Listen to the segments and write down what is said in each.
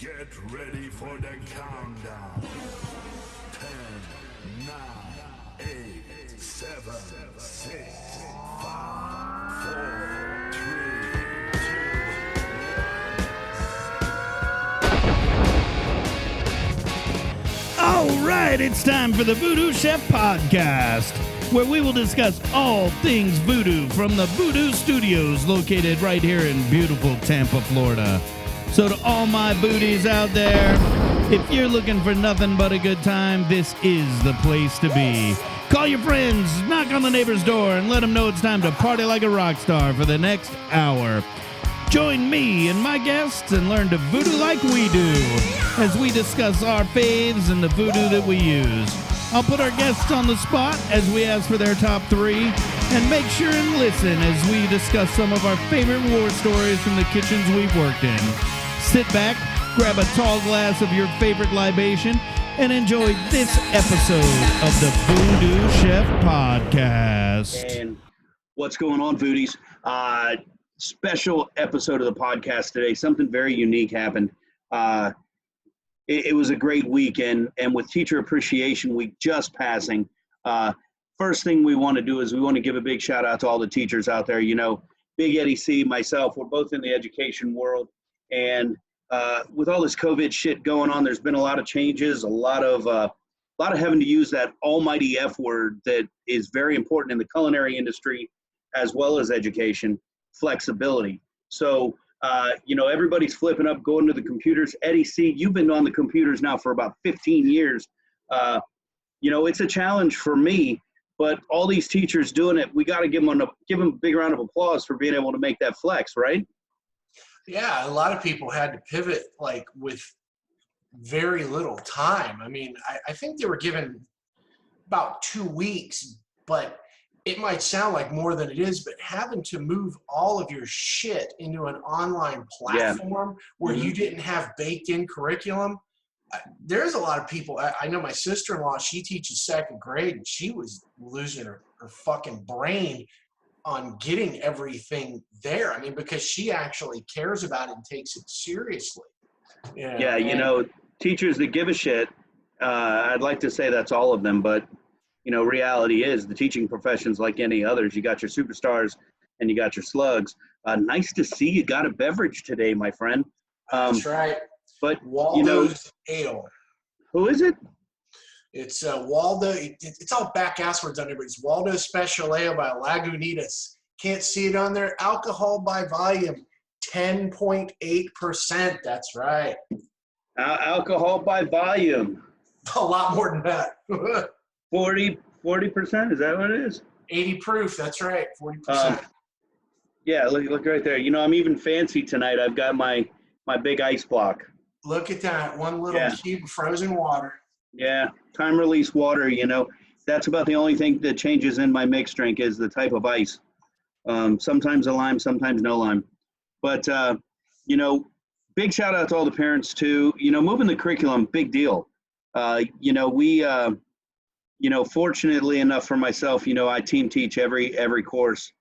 Get ready for the countdown. 10, 9, 8, 7, 6, 5, 4, 3, 2, 1. All right, it's time for the VooDoo Chef Podcast, where we will discuss all things voodoo from the VooDoo Studios located right here in beautiful Tampa, Florida. So to all my booties out there, if you're looking for nothing but a good time, this is the place to be. Call your friends, knock on the neighbor's door, and let them know it's time to party like a rock star for the next hour. Join me and my guests and learn to voodoo like we do as we discuss our faves and the voodoo that we use. I'll put our guests on the spot as we ask for their top 3, and make sure and listen as we discuss some of our favorite war stories from the kitchens we've worked in. Sit back, grab a tall glass of your favorite libation, and enjoy this episode of the VooDoo Chef Podcast. And what's going on, Voodies? Special episode of the podcast today. Something very unique happened. It was a great weekend, and with Teacher Appreciation Week just passing, first thing we want to do is we want to give a big shout out to all the teachers out there. You know, Big Eddie C, myself, we're both in the education world, and with all this COVID shit going on, there's been a lot of changes, a lot of having to use that almighty F word that is very important in the culinary industry as well as education, flexibility. So, everybody's flipping up, going to the computers. Eddie C, you've been on the computers now for about 15 years. It's a challenge for me, but all these teachers doing it, we got to give them a big round of applause for being able to make that flex, right? Yeah, a lot of people had to pivot like with very little time. I mean, I think they were given about 2 weeks, but it might sound like more than it is, but having to move all of your shit into an online platform where you didn't have baked in curriculum. There's a lot of people. I know my sister-in-law, she teaches second grade, and she was losing her fucking brain on getting everything there. I mean, because she actually cares about it and takes it seriously. Teachers that give a shit, I'd like to say that's all of them, but reality is the teaching profession's like any others. You got your superstars and you got your slugs. Nice to see you got a beverage today, my friend. That's right. But Waldo's Ale. Who is it? It's Waldo. It's all back asswords on it, but it's Waldo Special Ale by Lagunitas. Can't see it on there. Alcohol by volume, 10.8%. That's right. Alcohol by volume. A lot more than that. 40%? Is that what it is? 80 proof. That's right. 40%. Yeah, look right there. I'm even fancy tonight. I've got my big ice block. Look at that. One little cube of frozen water. Yeah, time release water, that's about the only thing that changes in my mixed drink is the type of ice. Sometimes a lime, sometimes no lime. But, big shout out to all the parents too. Moving the curriculum, big deal. Fortunately enough for myself, I team teach every course.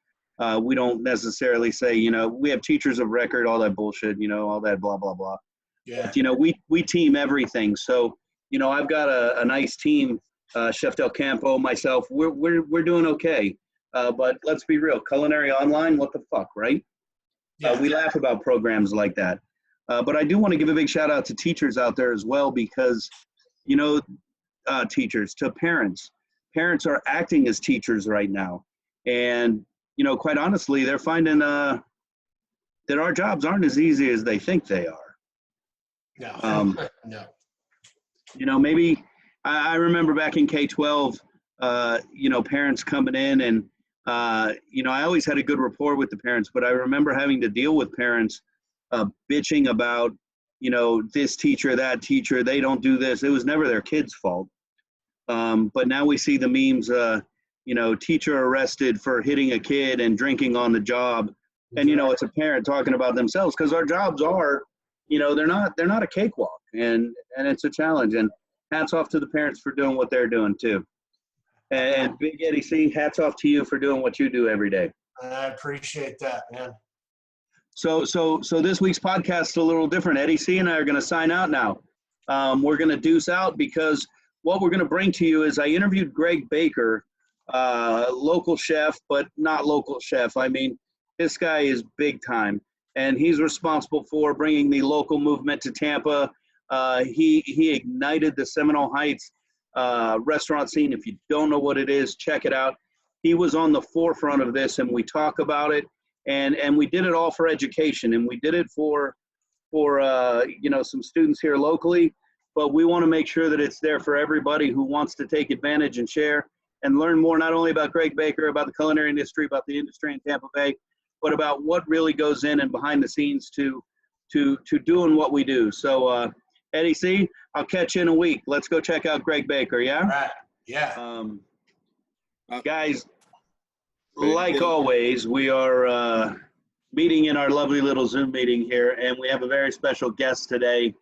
We don't necessarily say, we have teachers of record, all that bullshit, all that blah, blah, blah. Yeah. But, we team everything. So, I've got a nice team, Chef Del Campo, myself, we're doing okay. But let's be real, culinary online, what the fuck, right? Yeah. We laugh about programs like that. But I do want to give a big shout out to teachers out there as well, because, teachers to parents are acting as teachers right now. And, quite honestly, they're finding that our jobs aren't as easy as they think they are. No. No. Maybe I remember back in K-12, parents coming in and, I always had a good rapport with the parents, but I remember having to deal with parents bitching about, this teacher, that teacher, they don't do this. It was never their kid's fault. But now we see the memes, teacher arrested for hitting a kid and drinking on the job. And, it's a parent talking about themselves, because our jobs are, they're not a cakewalk, and it's a challenge. And hats off to the parents for doing what they're doing too. And Big Eddie C, hats off to you for doing what you do every day. I appreciate that, man. So this week's podcast is a little different. Eddie C and I are going to sign out now. We're going to deuce out because what we're going to bring to you is I interviewed Greg Baker, local chef, but not local chef. I mean, this guy is big time, and he's responsible for bringing the local movement to Tampa. He ignited the Seminole Heights restaurant scene. If you don't know what it is, check it out. He was on the forefront of this, and we talk about it, and we did it all for education, and we did it for some students here locally, but we want to make sure that it's there for everybody who wants to take advantage and share and learn more, not only about Greg Baker, about the culinary industry, about the industry in Tampa Bay, but about what really goes in and behind the scenes to doing what we do. So Eddie C, I'll catch you in a week. Let's go check out Greg Baker, yeah? All right. Yeah. Guys, like always, we are meeting in our lovely little Zoom meeting here, and we have a very special guest today.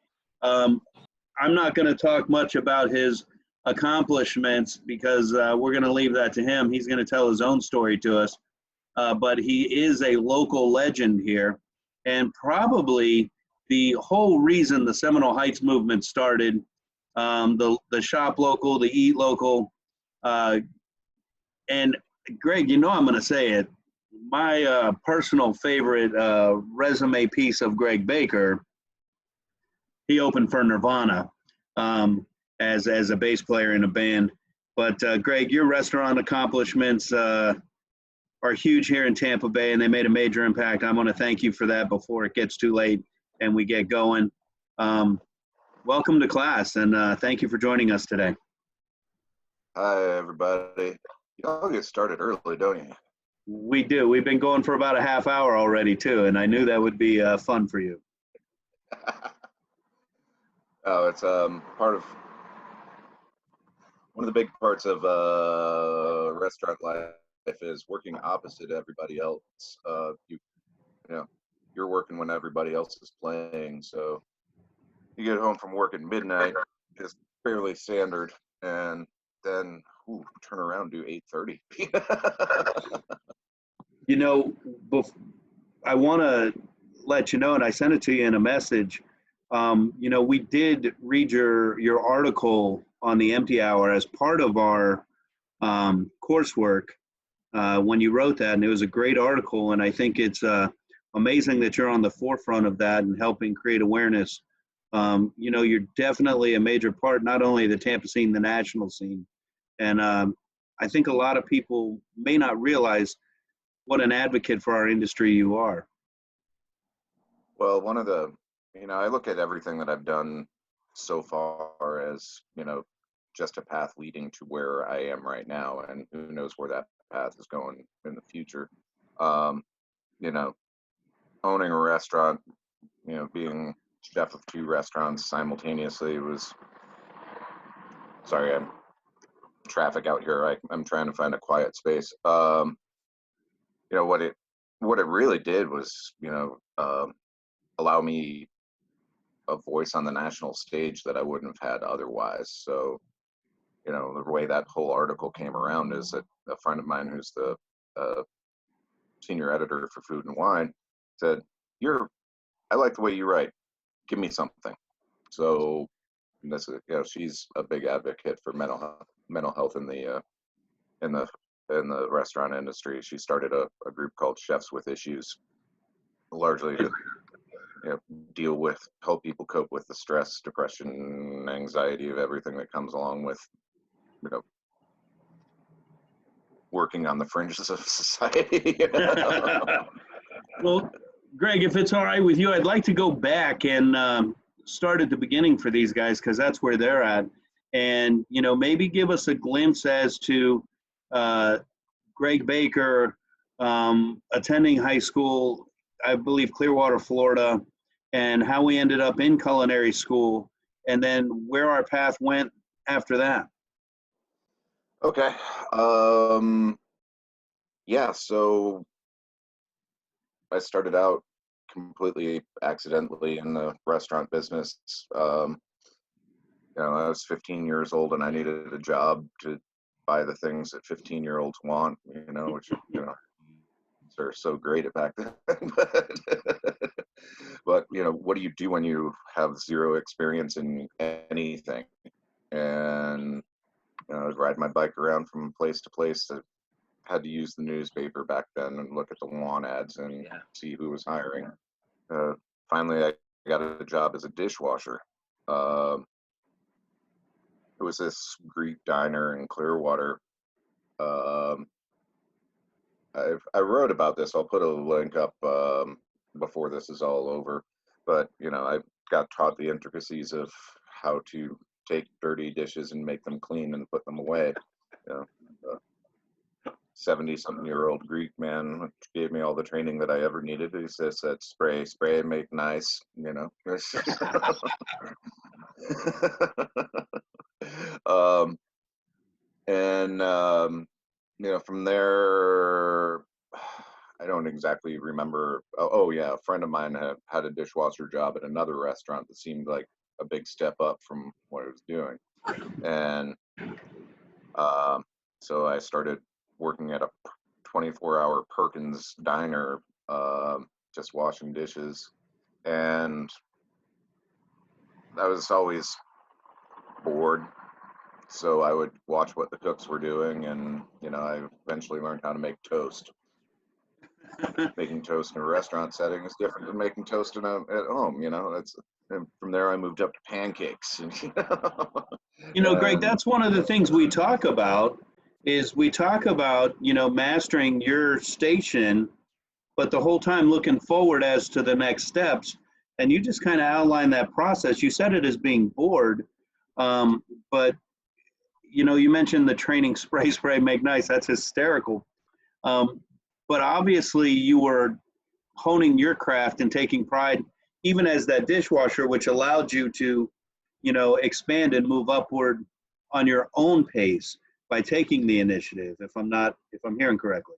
I'm not going to talk much about his accomplishments because we're going to leave that to him. He's going to tell his own story to us. But he is a local legend here, and probably the whole reason the Seminole Heights movement started, the shop local, the eat local, and Greg, I'm going to say it. My personal favorite resume piece of Greg Baker, he opened for Nirvana as a bass player in a band. But Greg, your restaurant accomplishments are huge here in Tampa Bay, and they made a major impact. I want to thank you for that before it gets too late and we get going. Welcome to class, and thank you for joining us today. Hi, everybody. Y'all get started early, don't you? We do. We've been going for about a half hour already, too, and I knew that would be fun for you. Oh, it's part of one of the big parts of restaurant life is working opposite everybody else. You're working when everybody else is playing, so you get home from work at midnight, just fairly standard, and then turn around, do 8:30. I want to let you know, and I sent it to you in a message. We did read your article on the Empty Hour as part of our coursework when you wrote that, and it was a great article, and I think it's amazing that you're on the forefront of that and helping create awareness. You're definitely a major part, not only the Tampa scene, the national scene. And I think a lot of people may not realize what an advocate for our industry you are. Well, I look at everything that I've done so far as, just a path leading to where I am right now, and who knows where that path is going in the future. Owning a restaurant, being chef of 2 restaurants simultaneously was, sorry, I'm traffic out here. I'm trying to find a quiet space. What it really did was, allow me a voice on the national stage that I wouldn't have had otherwise. So, the way that whole article came around is that a friend of mine who's the senior editor for Food and Wine said, I like the way you write. Give me something. So she's a big advocate for mental health in the restaurant industry. She started a group called Chefs with Issues, largely to help people cope with the stress, depression, anxiety of everything that comes along with working on the fringes of society. Well, Greg, if it's all right with you, I'd like to go back and start at the beginning for these guys, because that's where they're at. And, maybe give us a glimpse as to Greg Baker attending high school, I believe Clearwater, Florida, and how we ended up in culinary school, and then where our path went after that. Okay. So I started out completely accidentally in the restaurant business. I was 15 years old and I needed a job to buy the things that 15-year-olds want, which, are so great at back then. But you know, what do you do when you have zero experience in anything? And you know, I would ride my bike around from place to place. I had to use the newspaper back then and look at the lawn ads and see who was hiring. Finally, I got a job as a dishwasher. It was this Greek diner in Clearwater. I wrote about this. I'll put a link up before this is all over. But you know, I got taught the intricacies of how to take dirty dishes and make them clean and put them away. You know, 70-something-year-old Greek man gave me all the training that I ever needed. He said, spray, make nice. You know. You know, from there, I don't exactly remember. Oh yeah, a friend of mine had a dishwasher job at another restaurant that seemed like a big step up from what I was doing, and so I started working at a 24-hour Perkins diner, just washing dishes, and I was always bored. So I would watch what the cooks were doing, and you know, I eventually learned how to make toast. Making toast in a restaurant setting is different than making toast at home. You know, and from there I moved up to pancakes. You know, Greg, that's one of the things we talk about. You know, mastering your station, but the whole time looking forward as to the next steps. And you just kind of outlined that process. You said it as being bored, but you know, you mentioned the training spray, make nice. That's hysterical. But obviously you were honing your craft and taking pride, even as that dishwasher, which allowed you to, you know, expand and move upward on your own pace by taking the initiative, if I'm hearing correctly.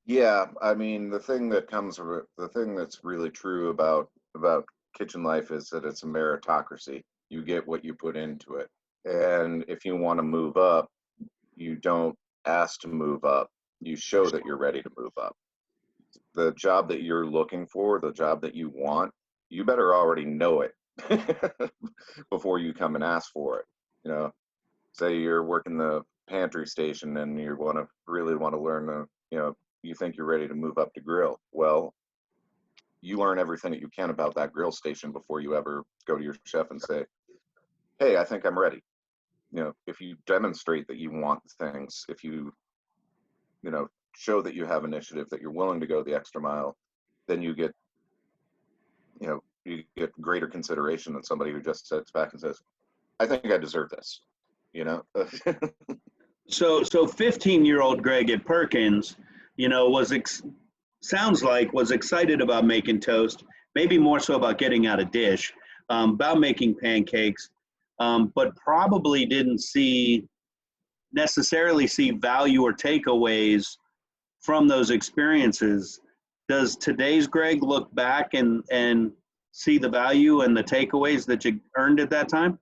Yeah, I mean, the thing that's really true about kitchen life is that it's a meritocracy. You get what you put into it. And if you want to move up, you don't ask to move up. You show that you're ready to move up. The job that you're looking for, the job that you want, you better already know it before you come and ask for it. You know, say you're working the pantry station and you really want to learn you know, you think you're ready to move up to grill. Well, you learn everything that you can about that grill station before you ever go to your chef and say, hey, I think I'm ready. You know, if you demonstrate that you want things, if you know, show that you have initiative, that you're willing to go the extra mile, then you get greater consideration than somebody who just sits back and says, I think I deserve this, you know. So 15-year-old Greg at Perkins, you know, was excited about making toast, maybe more so about getting out a dish, about making pancakes, but probably didn't necessarily see value or takeaways from those experiences. Does today's Greg look back and see the value and the takeaways that you earned at that time?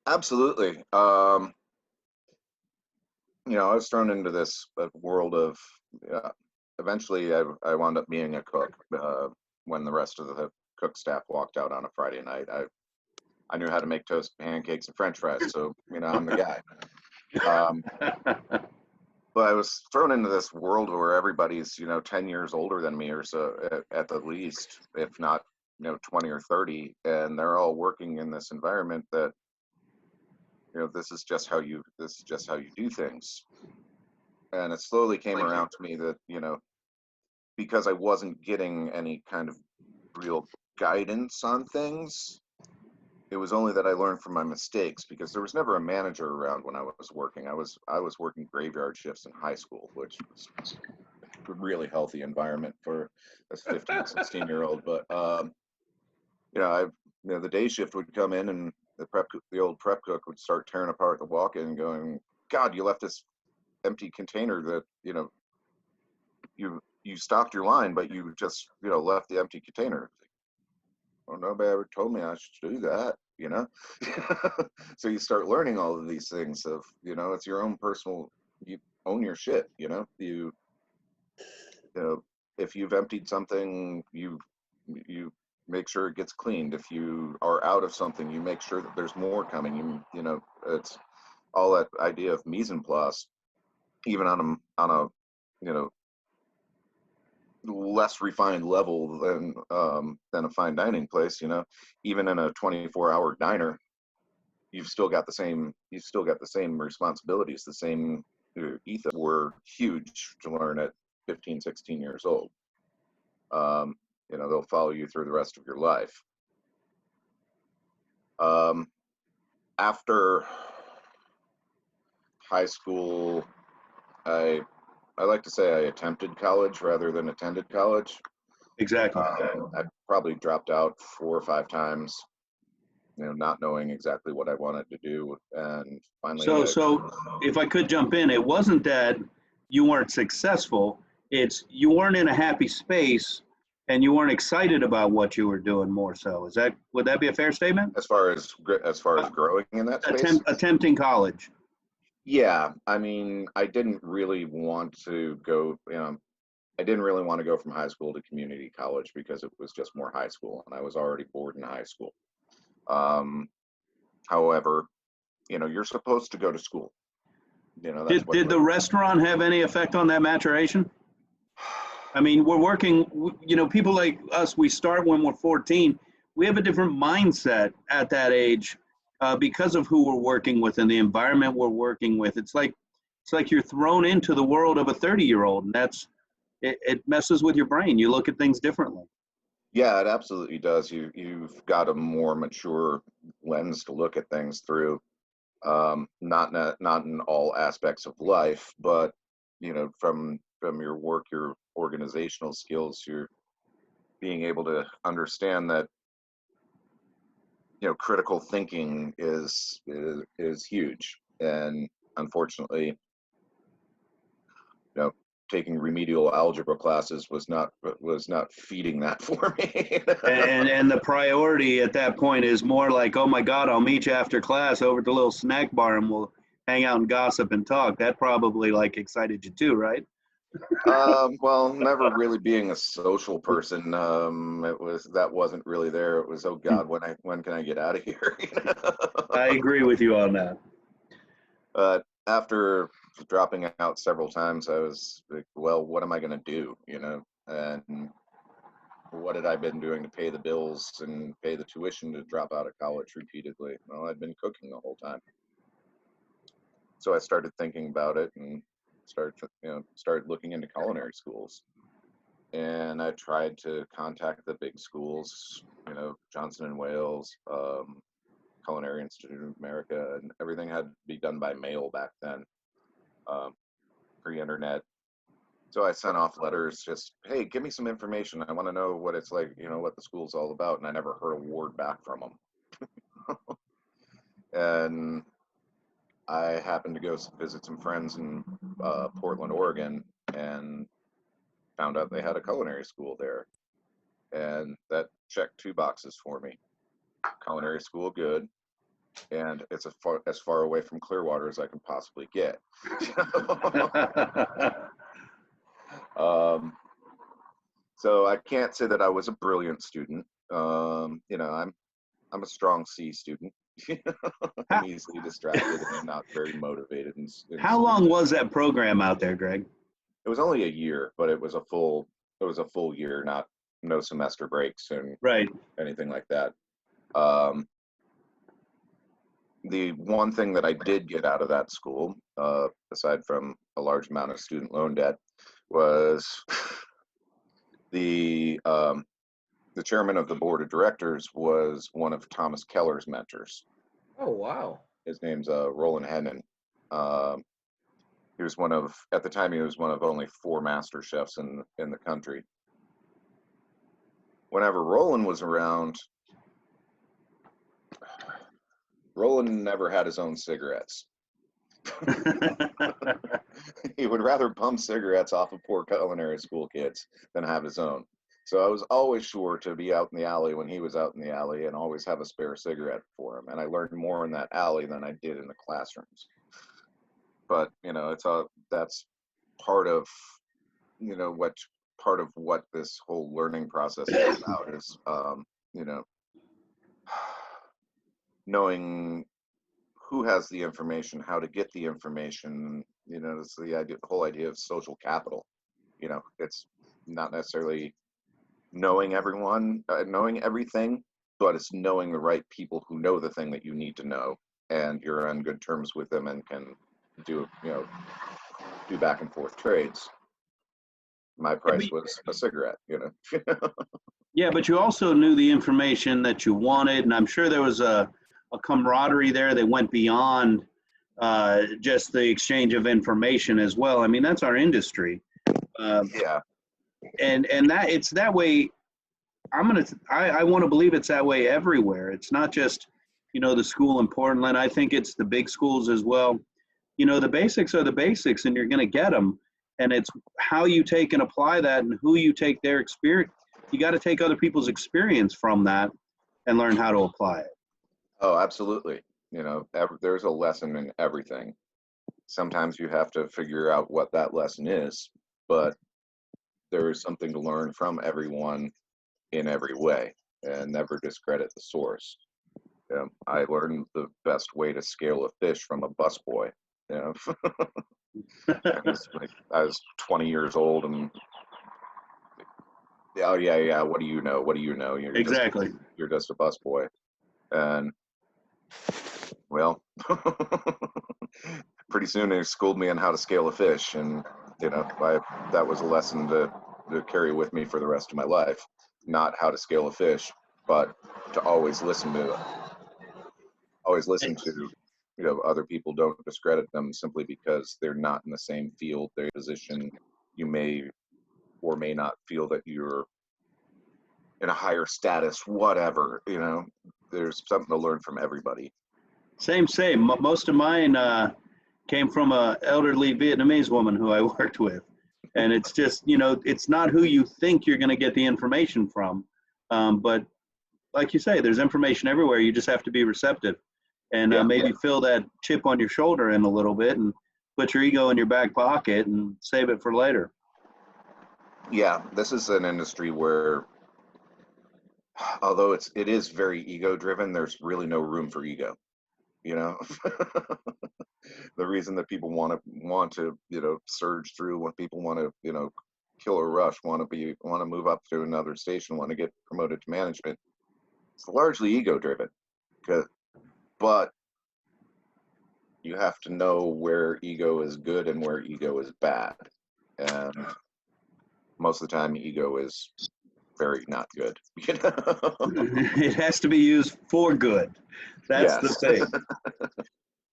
Absolutely. You know, I was thrown into this world of, eventually I wound up being a cook when the rest of the cook staff walked out on a Friday night. I knew how to make toast, pancakes, and French fries, so, you know, I'm the guy. But I was thrown into this world where everybody's, you know, 10 years older than me or so at the least, if not, you know, 20 or 30, and they're all working in this environment that, you know, this is just how you do things. And it slowly came around to me that, you know, because I wasn't getting any kind of real guidance on things, it was only that I learned from my mistakes, because there was never a manager around when I was working. I was working graveyard shifts in high school, which was a really healthy environment for a 15, 16-year-old. But you know, the day shift would come in, and the old prep cook would start tearing apart the walk-in and going, God, you left this empty container that, you know, you stocked your line, but you just, you know, left the empty container. Well, nobody ever told me I should do that, you know. So you start learning all of these things of, you know, it's your own personal, you own your shit, you know. You know, if you've emptied something, you make sure it gets cleaned. If you are out of something, you make sure that there's more coming. You know, it's all that idea of mise en place, even on a you know, less refined level than a fine dining place. You know, even in a 24-hour diner, you've still got the same responsibilities, the same ethos were huge to learn at 15, 16 years old. You know, they'll follow you through the rest of your life. After high school, I like to say I attempted college rather than attended college. Exactly. I probably dropped out 4 or 5 times, you know, not knowing exactly what I wanted to do, and finally. So if I could jump in, it wasn't that you weren't successful. It's you weren't in a happy space, and you weren't excited about what you were doing. More so, would that be a fair statement? As far as growing in that space, Attempting college. Yeah, I mean, I didn't really want to go. You know, I didn't really want to go from high school to community college because it was just more high school, and I was already bored in high school. However, you know, you're supposed to go to school. You know, that's Did the restaurant have any effect on that maturation? I mean, we're working, you know, people like us, we start when we're 14. We have a different mindset at that age because of who we're working with and the environment we're working with. It's like you're thrown into the world of a 30-year-old, and it messes with your brain. You look at things differently. Yeah, it absolutely does. You've got a more mature lens to look at things through. Not in all aspects of life, but you know, from your work, your organizational skills, you're being able to understand that, you know, critical thinking is huge, and unfortunately, you know, taking remedial algebra classes was not feeding that for me. and the priority at that point is more like, oh my God, I'll meet you after class over at the little snack bar and we'll hang out and gossip and talk. That probably like excited you too, right? Well, never really being a social person, that wasn't really there. It was, oh God, when can I get out of here? You know? I agree with you on that. But after dropping out several times, I was like, well, what am I going to do? You know, and what had I been doing to pay the bills and pay the tuition to drop out of college repeatedly? Well, I'd been cooking the whole time. So I started thinking about it and started looking into culinary schools. And I tried to contact the big schools, you know, Johnson & Wales, Culinary Institute of America, and everything had to be done by mail back then, pre-internet. So I sent off letters, just, hey, give me some information. I want to know what it's like, you know, what the school's all about. And I never heard a word back from them. And I happened to go visit some friends in Portland, Oregon, and found out they had a culinary school there. And that checked 2 boxes for me. Culinary school, good. And it's as far away from Clearwater as I can possibly get. So I can't say that I was a brilliant student. You know, I'm a strong C student. I'm easily distracted and not very motivated. How long was that program out there, Greg? It was only a year, but it was a full year, no semester breaks and right. anything like that. The one thing that I did get out of that school, aside from a large amount of student loan debt, was the chairman of the board of directors was one of Thomas Keller's mentors. Oh, wow. His name's Roland Hennon. He was at the time, he was one of only 4 master chefs in the country. Whenever Roland was around, Roland never had his own cigarettes. He would rather bum cigarettes off of poor culinary school kids than have his own. So I was always sure to be out in the alley when he was out in the alley and always have a spare cigarette for him. And I learned more in that alley than I did in the classrooms. But, you know, that's part of, you know, what part of what this whole learning process is about is, you know, knowing who has the information, how to get the information. You know, it's the whole idea of social capital. You know, it's not necessarily knowing everyone, knowing everything, but it's knowing the right people who know the thing that you need to know, and you're on good terms with them and can do, you know, do back and forth trades. My price was a cigarette, you know. Yeah, but you also knew the information that you wanted, and I'm sure there was a camaraderie there that went beyond just the exchange of information as well. I mean, that's our industry. Yeah. And that it's that way. I want to believe it's that way everywhere. It's not just, you know, the school in Portland. I think it's the big schools as well. You know, the basics are the basics, and you're going to get them. And it's how you take and apply that, and who you take their experience. You got to take other people's experience from that and learn how to apply it. Oh, absolutely. You know, there's a lesson in everything. Sometimes you have to figure out what that lesson is, but there is something to learn from everyone in every way, and never discredit the source. I learned the best way to scale a fish from a busboy. You know, I was 20 years old, and oh yeah, what do you know? What do you know? Exactly. You're just a busboy, and well, pretty soon they schooled me on how to scale a fish, and you know, that was a lesson to carry with me for the rest of my life. Not how to scale a fish, but to always listen to you know, other people. Don't discredit them simply because they're not in the same field, their position. You may or may not feel that you're in a higher status, whatever. You know, there's something to learn from everybody. Same. Most of mine came from a elderly Vietnamese woman who I worked with. And it's just, you know, it's not who you think you're going to get the information from. But like you say, there's information everywhere. You just have to be receptive and maybe fill that chip on your shoulder in a little bit and put your ego in your back pocket and save it for later. Yeah, this is an industry where, although it is very ego driven, there's really no room for ego. You know, the reason that people want to, you know, surge through, when people want to, you know, kill or rush, want to move up to another station, want to get promoted to management, it's largely ego driven. But you have to know where ego is good and where ego is bad, and most of the time ego is very not good. You know? It has to be used for good. That's the thing.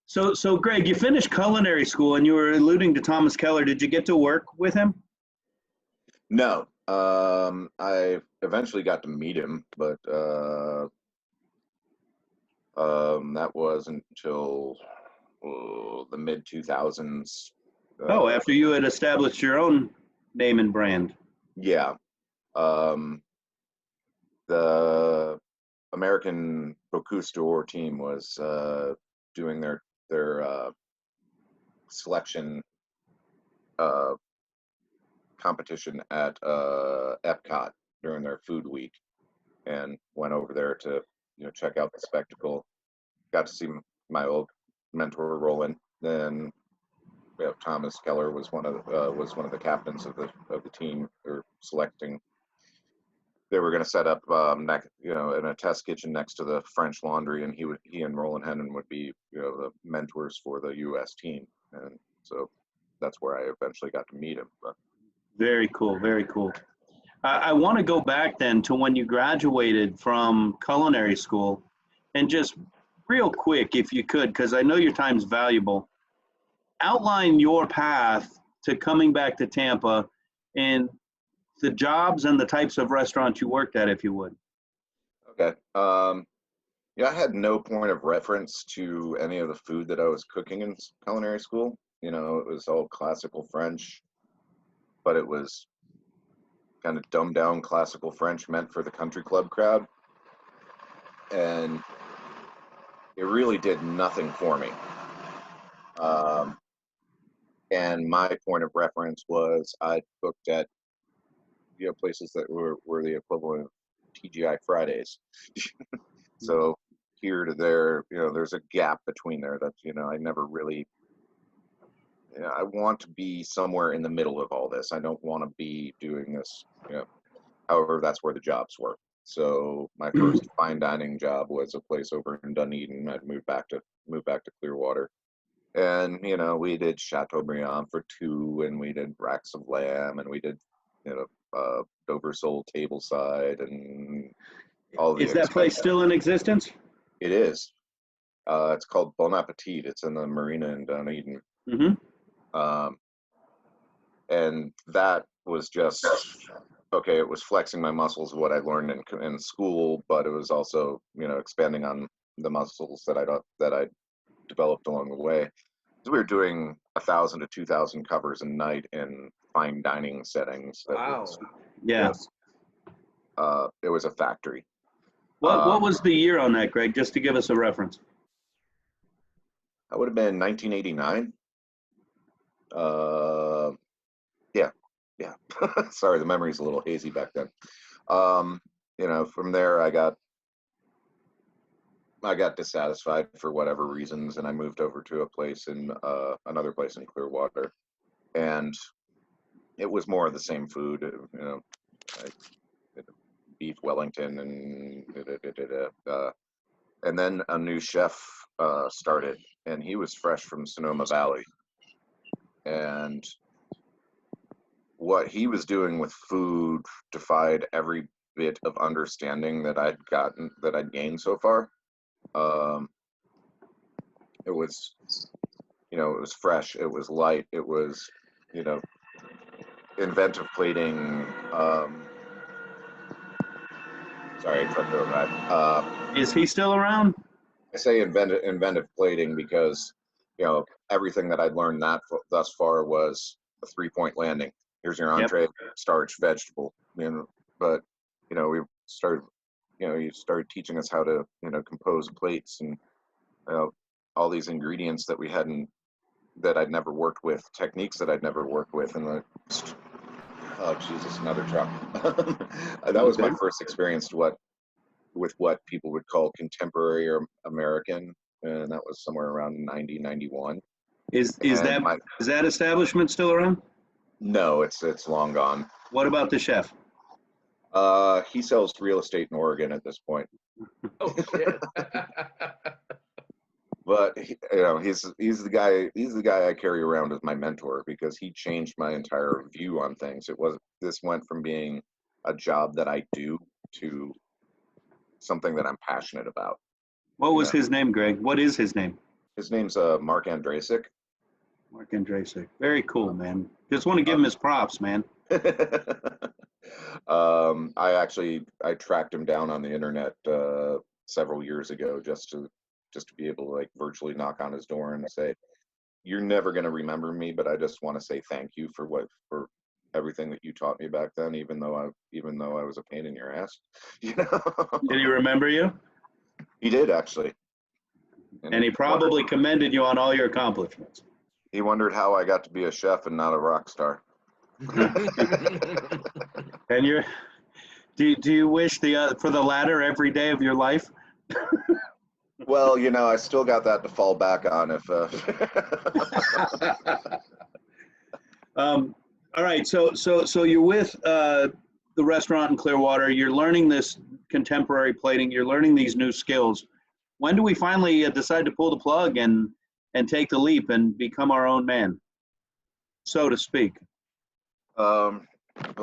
So Greg, you finished culinary school and you were alluding to Thomas Keller. Did you get to work with him? No. I eventually got to meet him, but that wasn't until the mid 2000s. After you had established your own name and brand. Yeah. The American Cohost Store team was doing their selection competition at Epcot during their food week, and went over there to, you know, check out the spectacle. Got to see my old mentor Roland. Then Thomas Keller was one of the captains of the team or selecting. They were going to set up, you know, in a test kitchen next to the French Laundry, and he and Roland Hennon would be, you know, the mentors for the U.S. team, and so that's where I eventually got to meet him. But. Very cool, very cool. I want to go back then to when you graduated from culinary school, and just real quick, if you could, because I know your time's valuable, outline your path to coming back to Tampa and the jobs and the types of restaurants you worked at, if you would. Okay. Yeah, I had no point of reference to any of the food that I was cooking in culinary school. You know, it was all classical French, but it was kind of dumbed down classical French meant for the country club crowd. And it really did nothing for me. And my point of reference was I cooked at places that were the equivalent of TGI Fridays. So here to there, there's a gap between there that, I never really, I want to be somewhere in the middle of all this. I don't want to be doing this, however, that's where the jobs were. So my first fine dining job was a place over in Dunedin. I'd moved back to Clearwater. And, we did Chateaubriand for $2, and we did racks of lamb, and we did, Dover sole tableside, and all the Is that place still in existence? It is. It's called Bon Appetit. It's in the marina in Dunedin. And that was just, okay, it was flexing my muscles of what I learned in school, but it was also, expanding on the muscles that I developed along the way. So we were doing 1,000 to 2,000 covers a night in fine dining settings. Wow. Yeah. It was a factory. What was the year on that, Greg, just to give us a reference? That would have been 1989. Yeah. Sorry, the memory's a little hazy back then. From there I got dissatisfied for whatever reasons, and I moved over to another place in Clearwater, and it was more of the same food. Beef Wellington, and then a new chef started, and he was fresh from Sonoma Valley, and what he was doing with food defied every bit of understanding that I'd gained so far. It was, it was fresh, it was light, it was, inventive plating. Sorry, truck go by. Is he still around? I say inventive plating because, everything that I'd learned thus far was a 3-point landing. Here's your entree, starch, vegetable. But we started. You started teaching us how to, compose plates and all these ingredients that I'd never worked with, techniques that I'd never worked with, and oh Jesus, another truck. That was my first experience with what people would call contemporary or American, and that was somewhere around 90, 91. Is that establishment still around? No, it's long gone. What about the chef? He sells real estate in Oregon at this point. Oh shit. But he's the guy I carry around as my mentor, because he changed my entire view on things. This went from being a job that I do to something that I'm passionate about. What was his name, Greg? What is his name? His name's Mark Andrasik. Mark Andrasik. Very cool, man. Just want to give him his props, man. I tracked him down on the internet several years ago just to be able to virtually knock on his door and say, "You're never going to remember me, but I just want to say thank you for everything that you taught me back then, even though I was a pain in your ass." Did he remember you? He did, actually. And he probably commended you on all your accomplishments. He wondered how I got to be a chef and not a rock star. And do you wish for the latter every day of your life? Well, I still got that to fall back on if. All right, so you're with the restaurant in Clearwater. You're learning this contemporary plating. You're learning these new skills. When do we finally decide to pull the plug and take the leap and become our own man, so to speak? Well,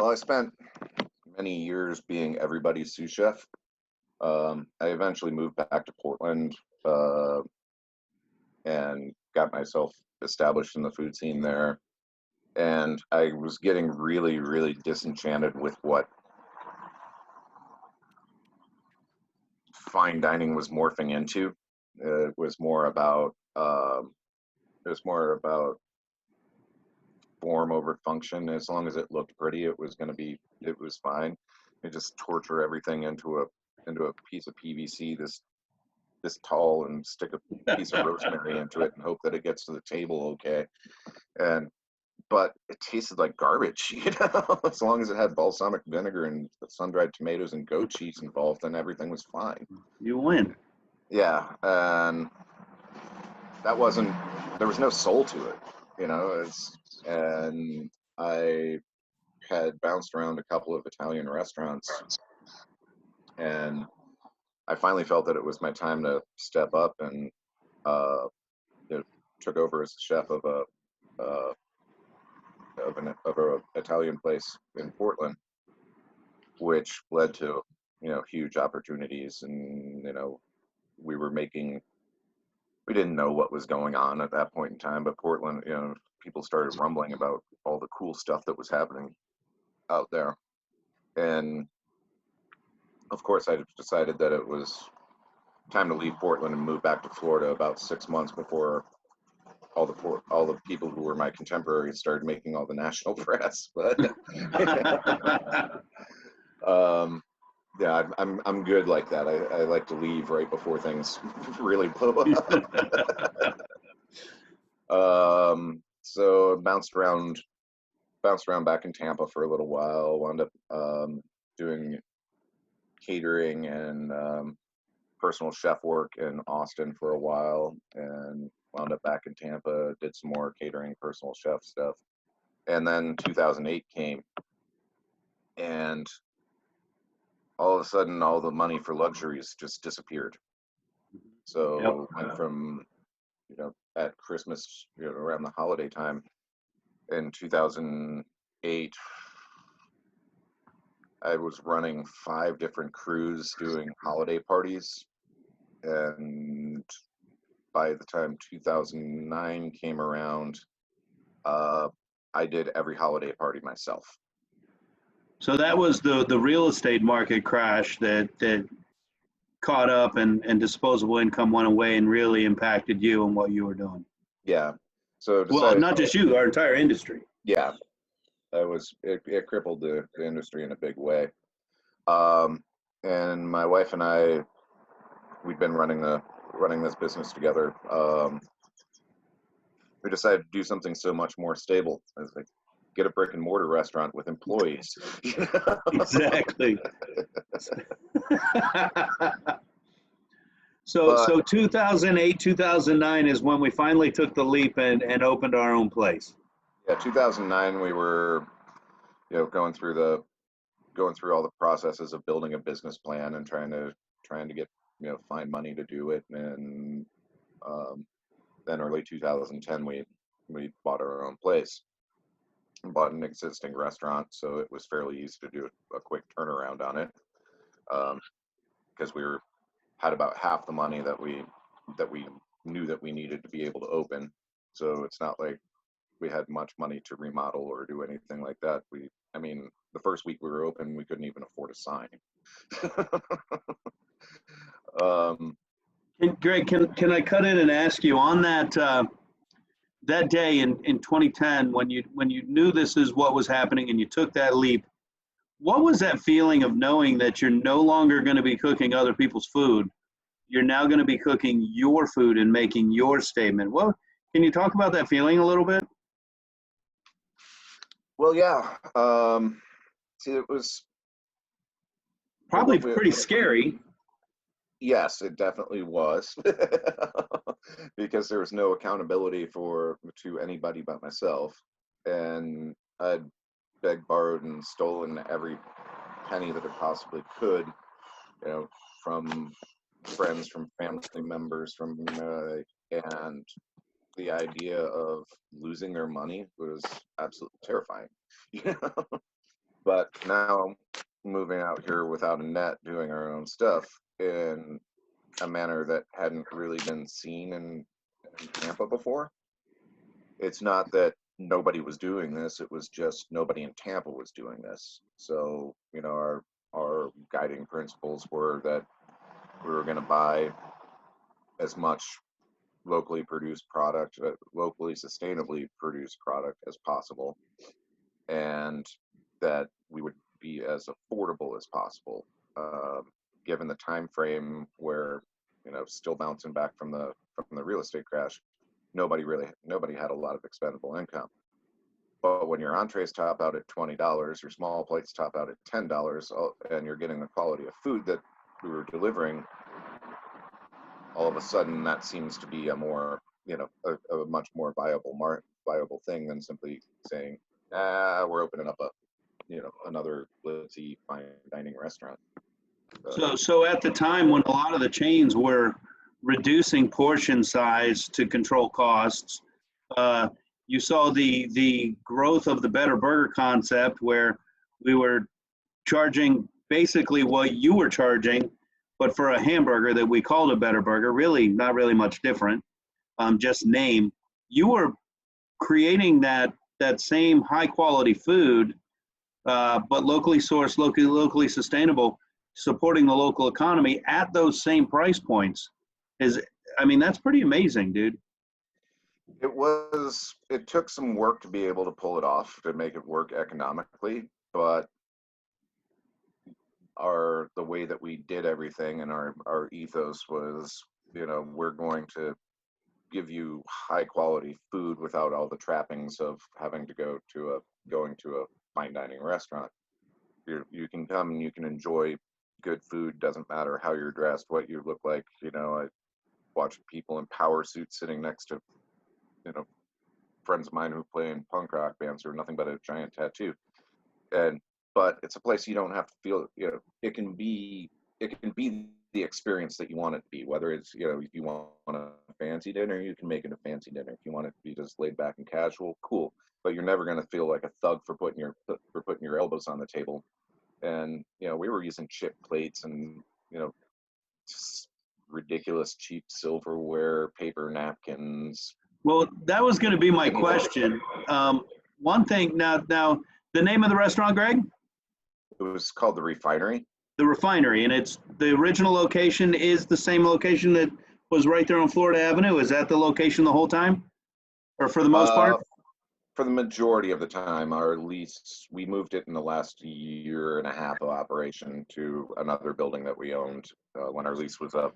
I spent many years being everybody's sous chef. I eventually moved back to Portland and got myself established in the food scene there. And I was getting really, really disenchanted with what fine dining was morphing into. It was more about form over function. As long as it looked pretty, it was fine. You just torture everything into a piece of PVC this tall and stick a piece of rosemary into it and hope that it gets to the table okay. And but it tasted like garbage, as long as it had balsamic vinegar and sun-dried tomatoes and goat cheese involved, then everything was fine. You win. Yeah, and there was no soul to it, and I had bounced around a couple of Italian restaurants, and I finally felt that it was my time to step up, and took over as the chef of an Italian place in Portland, which led to huge opportunities, and we didn't know what was going on at that point in time, but Portland, people started rumbling about all the cool stuff that was happening out there, and of course I decided that it was time to leave Portland and move back to Florida about 6 months before all the people who were my contemporaries started making all the national press. But yeah, I'm good like that. I like to leave right before things really blow up. So bounced around back in Tampa for a little while. Wound up doing catering and personal chef work in Austin for a while, and wound up back in Tampa, did some more catering, personal chef stuff. And then 2008 came, and all of a sudden, all the money for luxuries just disappeared. So went from, at Christmas, around the holiday time in 2008, I was running 5 different crews doing holiday parties. And by the time 2009 came around, I did every holiday party myself. So that was the real estate market crash that caught up, and disposable income went away and really impacted you and what you were doing. Yeah. So well, not just you, our entire industry. Yeah. It crippled the industry in a big way. And my wife and I, we'd been running this business together. We decided to do something so much more stable, as like get a brick and mortar restaurant with employees. Exactly. So 2008, 2009 is when we finally took the leap and opened our own place. Yeah, 2009 we were, going through all the processes of building a business plan and trying to get, find money to do it. And then early 2010 we bought our own place, bought an existing restaurant, so it was fairly easy to do a quick turnaround on it, because we had about half the money that we knew that we needed to be able to open. So it's not like we had much money to remodel or do anything like that. The first week we were open, we couldn't even afford a sign. Greg, can I cut in and ask you on that that day in 2010 when you knew this is what was happening and you took that leap? What was that feeling of knowing that you're no longer going to be cooking other people's food? You're now going to be cooking your food and making your statement. Well, can you talk about that feeling a little bit? Well, yeah. It was probably pretty scary. Yes, it definitely was, because there was no accountability to anybody but myself, and I'd begged, borrowed, and stolen every penny that I possibly could, from friends, from family members, and the idea of losing their money was absolutely terrifying. But now, moving out here without a net, doing our own stuff in a manner that hadn't really been seen in Tampa before. It's not that nobody was doing this, it was just nobody in Tampa was doing this. So, our guiding principles were that we were going to buy as much locally produced product, locally sustainably produced product as possible, and that we would be as affordable as possible, given the time frame where, still bouncing back from the real estate crash, nobody had a lot of expendable income. But when your entrees top out at $20, your small plates top out at $10, and you're getting the quality of food that we were delivering, all of a sudden that seems to be a more, a much more viable thing than simply saying, we're opening up another glitzy fine dining restaurant. So at the time when a lot of the chains were reducing portion size to control costs, you saw the growth of the Better Burger concept, where we were charging basically what you were charging, but for a hamburger that we called a Better Burger, really not really much different, just name. You were creating that same high quality food, but locally sourced, locally sustainable, supporting the local economy at those same price points. That's pretty amazing, dude. It took some work to be able to pull it off, to make it work economically, but the way that we did everything and our ethos was, we're going to give you high quality food without all the trappings of having to going to a fine dining restaurant. You can come and you can enjoy good food. Doesn't matter how you're dressed, what you look like. I watch people in power suits sitting next to friends of mine who play in punk rock bands who are nothing but a giant tattoo. But it's a place you don't have to feel, it can be the experience that you want it to be. Whether it's, if you want a fancy dinner, you can make it a fancy dinner. If you want it to be just laid back and casual, cool. But you're never going to feel like a thug for putting your elbows on the table. And we were using chip plates and just ridiculous cheap silverware, paper napkins. Well, that was going to be my question. One thing now, the name of the restaurant, Greg? It was called The Refinery. The Refinery, and it's the original location is the same location that was right there on Florida Avenue. Is that the location the whole time, or for the most part? For the majority of the time, our lease, we moved it in the last year and a half of operation to another building that we owned when our lease was up.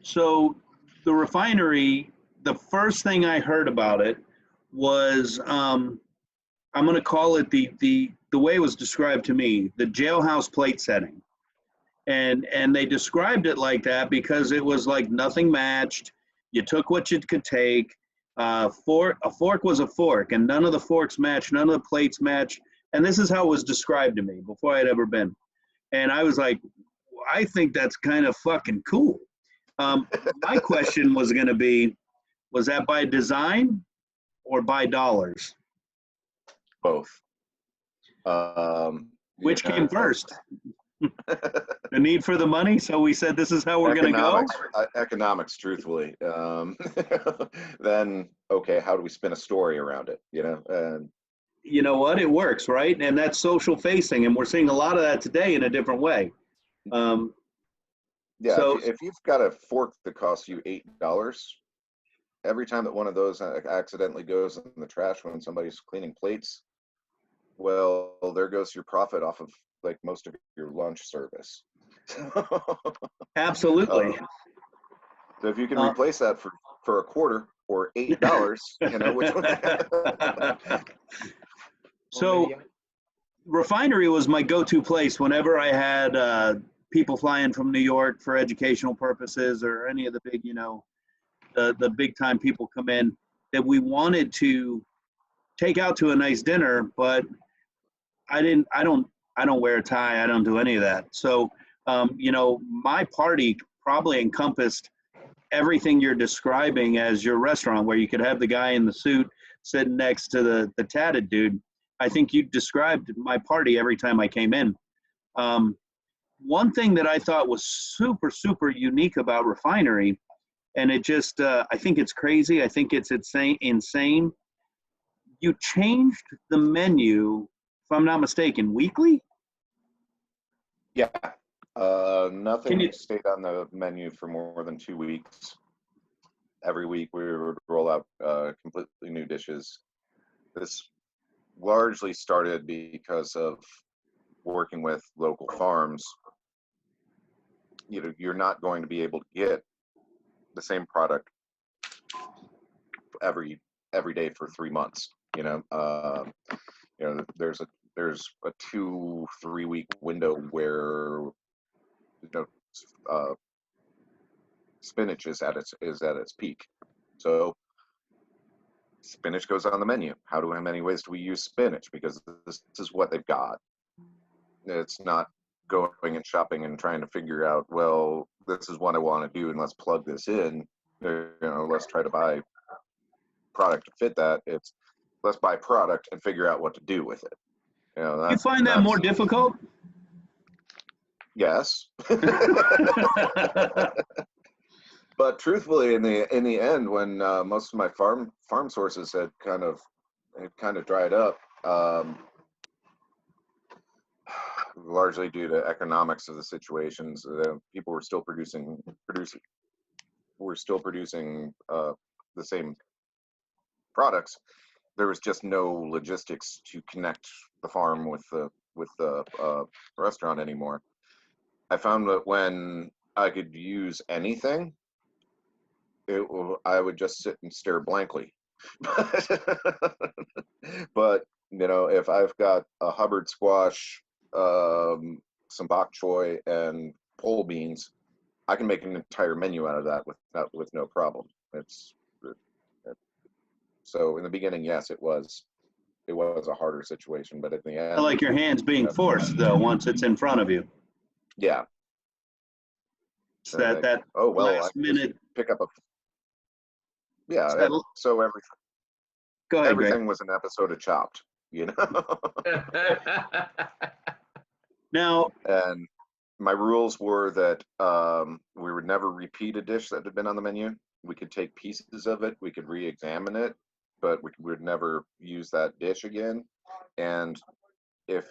So the Refinery, the first thing I heard about it was, I'm going to call it the way it was described to me, the jailhouse plate setting. And they described it like that because it was like nothing matched. You took what you could take. A fork was a fork, and none of the forks matched, none of the plates matched. And this is how it was described to me before I'd ever been. And I was like, I think that's kind of fucking cool. My question was going to be, was that by design or by dollars? Both. Which came first? The need for the money, so we said this is how we're going to go? Economics, truthfully. Then, okay, how do we spin a story around it, And you know what? It works, right? And that's social facing, and we're seeing a lot of that today in a different way. Yeah, so, if you've got a fork that costs you $8, every time that one of those accidentally goes in the trash when somebody's cleaning plates, well, there goes your profit off of like most of your lunch service. Absolutely. So if you can replace that for a quarter or $8, which one? So Refinery was my go-to place whenever I had people flying from New York for educational purposes, or any of the big, the big time people come in that we wanted to take out to a nice dinner, but I don't wear a tie. I don't do any of that. So, my party probably encompassed everything you're describing as your restaurant, where you could have the guy in the suit sitting next to the tatted dude. I think you described my party every time I came in. One thing that I thought was super, super unique about Refinery, and it just, I think it's crazy. I think it's insane. You changed the menu, if I'm not mistaken, weekly? Yeah. Nothing stayed on the menu for more than 2 weeks. Every week we would roll out completely new dishes. This largely started because of working with local farms. You're not going to be able to get the same product every day for 3 months. There's a 2-3 week window where spinach is at its peak. So spinach goes on the menu. How many ways do we use spinach? Because this is what they've got. It's not going and shopping and trying to figure out, well, this is what I want to do, and let's plug this in. Let's try to buy product to fit that. It's let's buy product and figure out what to do with it. You find that more difficult? Yes. But truthfully, in the end, when most of my farm sources had kind of dried up, largely due to economics of the situations, people were still producing the same products. There was just no logistics to connect the farm with the restaurant anymore. I found that when I could use anything, I would just sit and stare blankly. But if I've got a Hubbard squash, some bok choy, and pole beans, I can make an entire menu out of that with no problem. So in the beginning, yes, it was a harder situation, but at the end, I like your hands being forced though once it's in front of you. Yeah. So that last minute pick up a. Yeah. So everything. Go ahead, everything Greg. was an episode of Chopped, Now. And my rules were that we would never repeat a dish that had been on the menu. We could take pieces of it, we could re-examine it, but we would never use that dish again. And if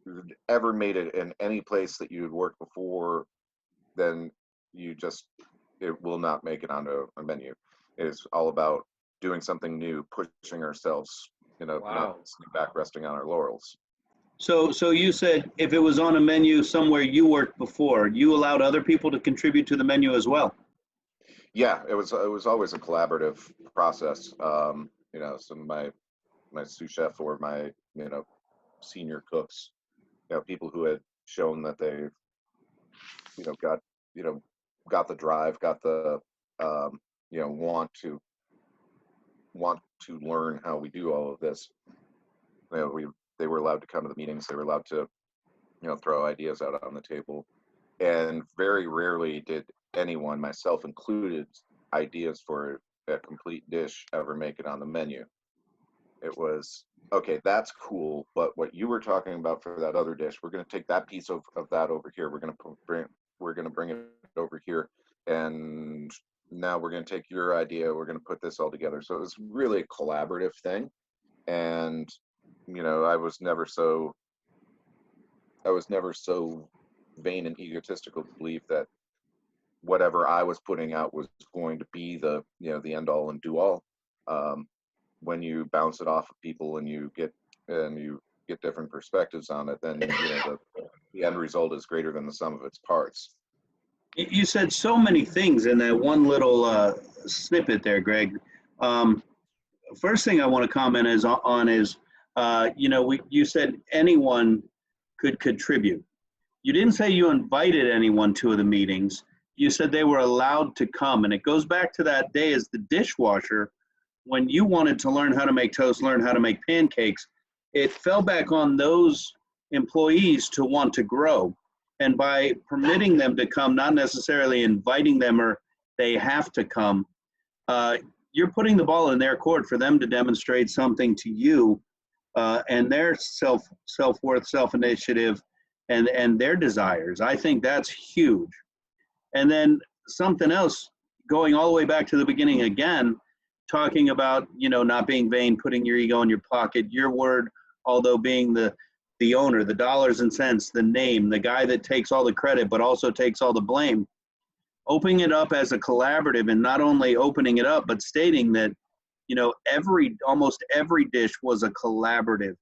you ever made it in any place that you had worked before, then it will not make it onto a menu. It is all about doing something new, pushing ourselves, not sitting back resting on our laurels. So you said if it was on a menu somewhere you worked before, you allowed other people to contribute to the menu as well? Yeah, it was always a collaborative process. So my sous chef or my senior cooks, people who had shown that they've got the drive, got the want to learn how we do all of this. They were allowed to come to the meetings. They were allowed to throw ideas out on the table, and very rarely did anyone, myself included, ideas for a complete dish ever make it on the menu. It was, okay, that's cool, but what you were talking about for that other dish, we're going to take that piece of that over here. We're going to bring it over here, and now we're going to take your idea. We're going to put this all together. So it was really a collaborative thing, and I was never so vain and egotistical to believe that whatever I was putting out was going to be the end all and do all. When you bounce it off of people and you get different perspectives on it, then the end result is greater than the sum of its parts. You said so many things in that one little snippet there, Greg. First thing I want to comment is you said anyone could contribute. You didn't say you invited anyone to the meetings. You said they were allowed to come, and it goes back to that day as the dishwasher when you wanted to learn how to make toast, learn how to make pancakes. It fell back on those employees to want to grow, and by permitting them to come, not necessarily inviting them or they have to come, you're putting the ball in their court for them to demonstrate something to you and their self-worth, self-initiative, and their desires. I think that's huge. And then something else, going all the way back to the beginning again, talking about, not being vain, putting your ego in your pocket, your word, although being the owner, the dollars and cents, the name, the guy that takes all the credit, but also takes all the blame. Opening it up as a collaborative, and not only opening it up, but stating that, almost every dish was a collaborative.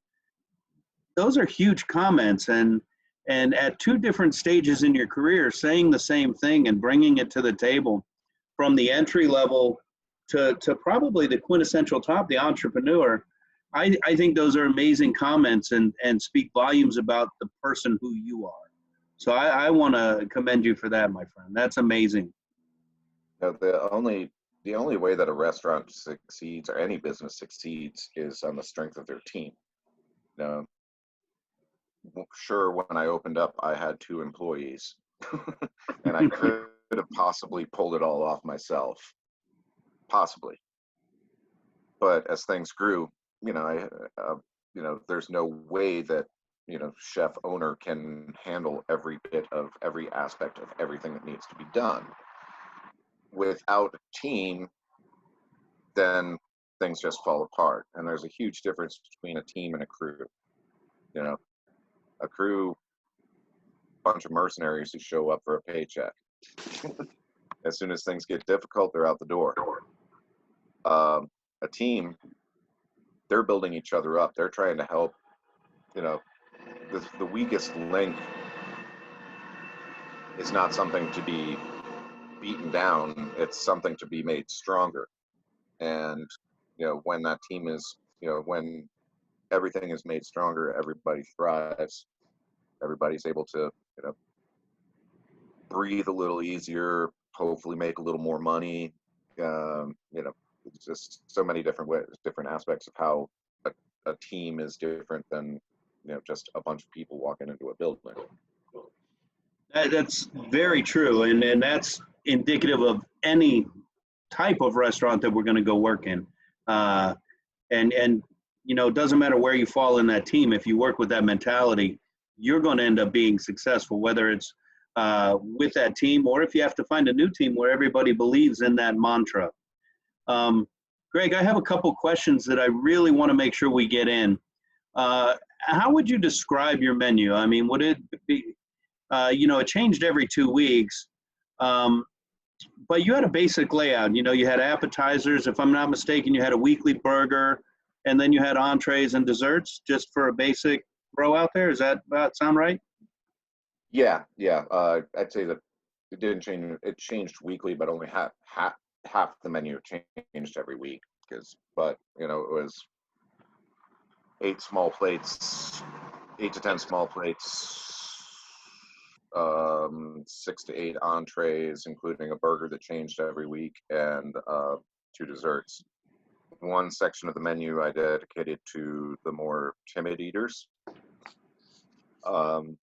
Those are huge comments, and at two different stages in your career, saying the same thing and bringing it to the table, from the entry level to probably the quintessential top, the entrepreneur. I think those are amazing comments and speak volumes about the person who you are. So I want to commend you for that, my friend. That's amazing. The only way that a restaurant succeeds or any business succeeds is on the strength of their team. You know, sure, when I opened up, I had 2 employees, and I could have possibly pulled it all off myself, possibly. But as things grew, you know, there's no way that, you know, chef owner can handle every bit of every aspect of everything that needs to be done. Without a team, then things just fall apart. And there's a huge difference between a team and a crew. You know, a crew, bunch of mercenaries who show up for a paycheck. As soon as things get difficult, they're out the door. A team, they're building each other up. They're trying to help, you know, the weakest link is not something to be beaten down. It's something to be made stronger. And, you know, when that team is, you know, when everything is made stronger, everybody thrives. Everybody's able to, you know, breathe a little easier, hopefully make a little more money. You know, it's just so many different ways, different aspects of how a team is different than, you know, just a bunch of people walking into a building. That's very true, and that's indicative of any type of restaurant that we're going to go work in. And you know, it doesn't matter where you fall in that team. If you work with that mentality, you're going to end up being successful, whether it's with that team or if you have to find a new team where everybody believes in that mantra. Greg, I have a couple questions that I really want to make sure we get in. How would you describe your menu? I mean, would it be, you know, it changed every 2 weeks, but you had a basic layout. You know, you had appetizers. If I'm not mistaken, you had a weekly burger, and then you had entrees and desserts just for a basic throw out there. Is that sound right? Yeah. I'd say that it didn't change. It changed weekly, but only half the menu changed every week. But you know, it was 8 to 10 small plates, 6 to 8 entrees, including a burger that changed every week, and 2 desserts. One section of the menu I dedicated to the more timid eaters. And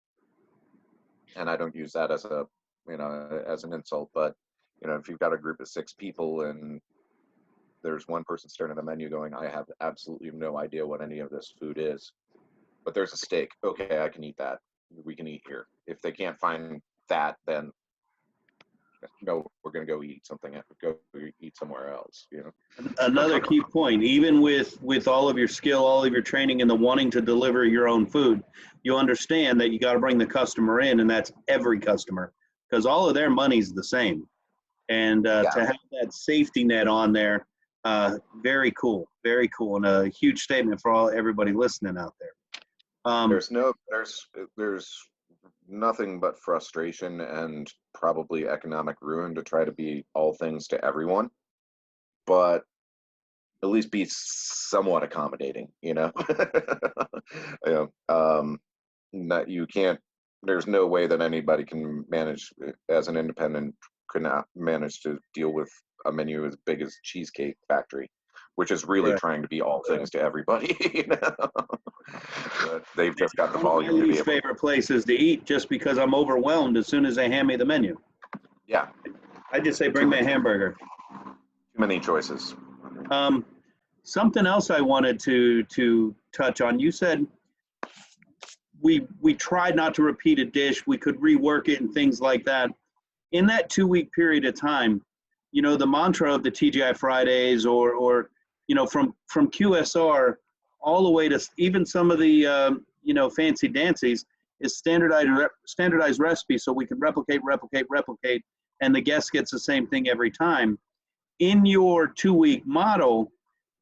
I don't use that as a, you know, as an insult, but, you know, if you've got a group of 6 people and there's one person staring at the menu going, I have absolutely no idea what any of this food is, but there's a steak. Okay, I can eat that. We can eat here. If they can't find that, then no, we're going to go eat somewhere else, you know. Another key point, even with all of your skill, all of your training, and the wanting to deliver your own food, you understand that you got to bring the customer in, and that's every customer, because all of their money's the same. And to have that safety net on there, very cool, and a huge statement for everybody listening out there. There's nothing but frustration and probably economic ruin to try to be all things to everyone, but at least be somewhat accommodating, you know. You know, that you can't, there's no way that anybody can manage as an independent, could not manage to deal with a menu as big as Cheesecake Factory, which is really trying to be all things to everybody. You know? But they've just got the volume. My least favorite places to eat, just because I'm overwhelmed as soon as they hand me the menu. Yeah. I just say, bring me a hamburger. Too many choices. Something else I wanted to touch on. You said we tried not to repeat a dish. We could rework it and things like that. In that 2-week period of time, you know, the mantra of the TGI Fridays or you know, from QSR all the way to even some of the, you know, fancy dancies is standardized recipe, so we can replicate, and the guest gets the same thing every time. In your 2-week model,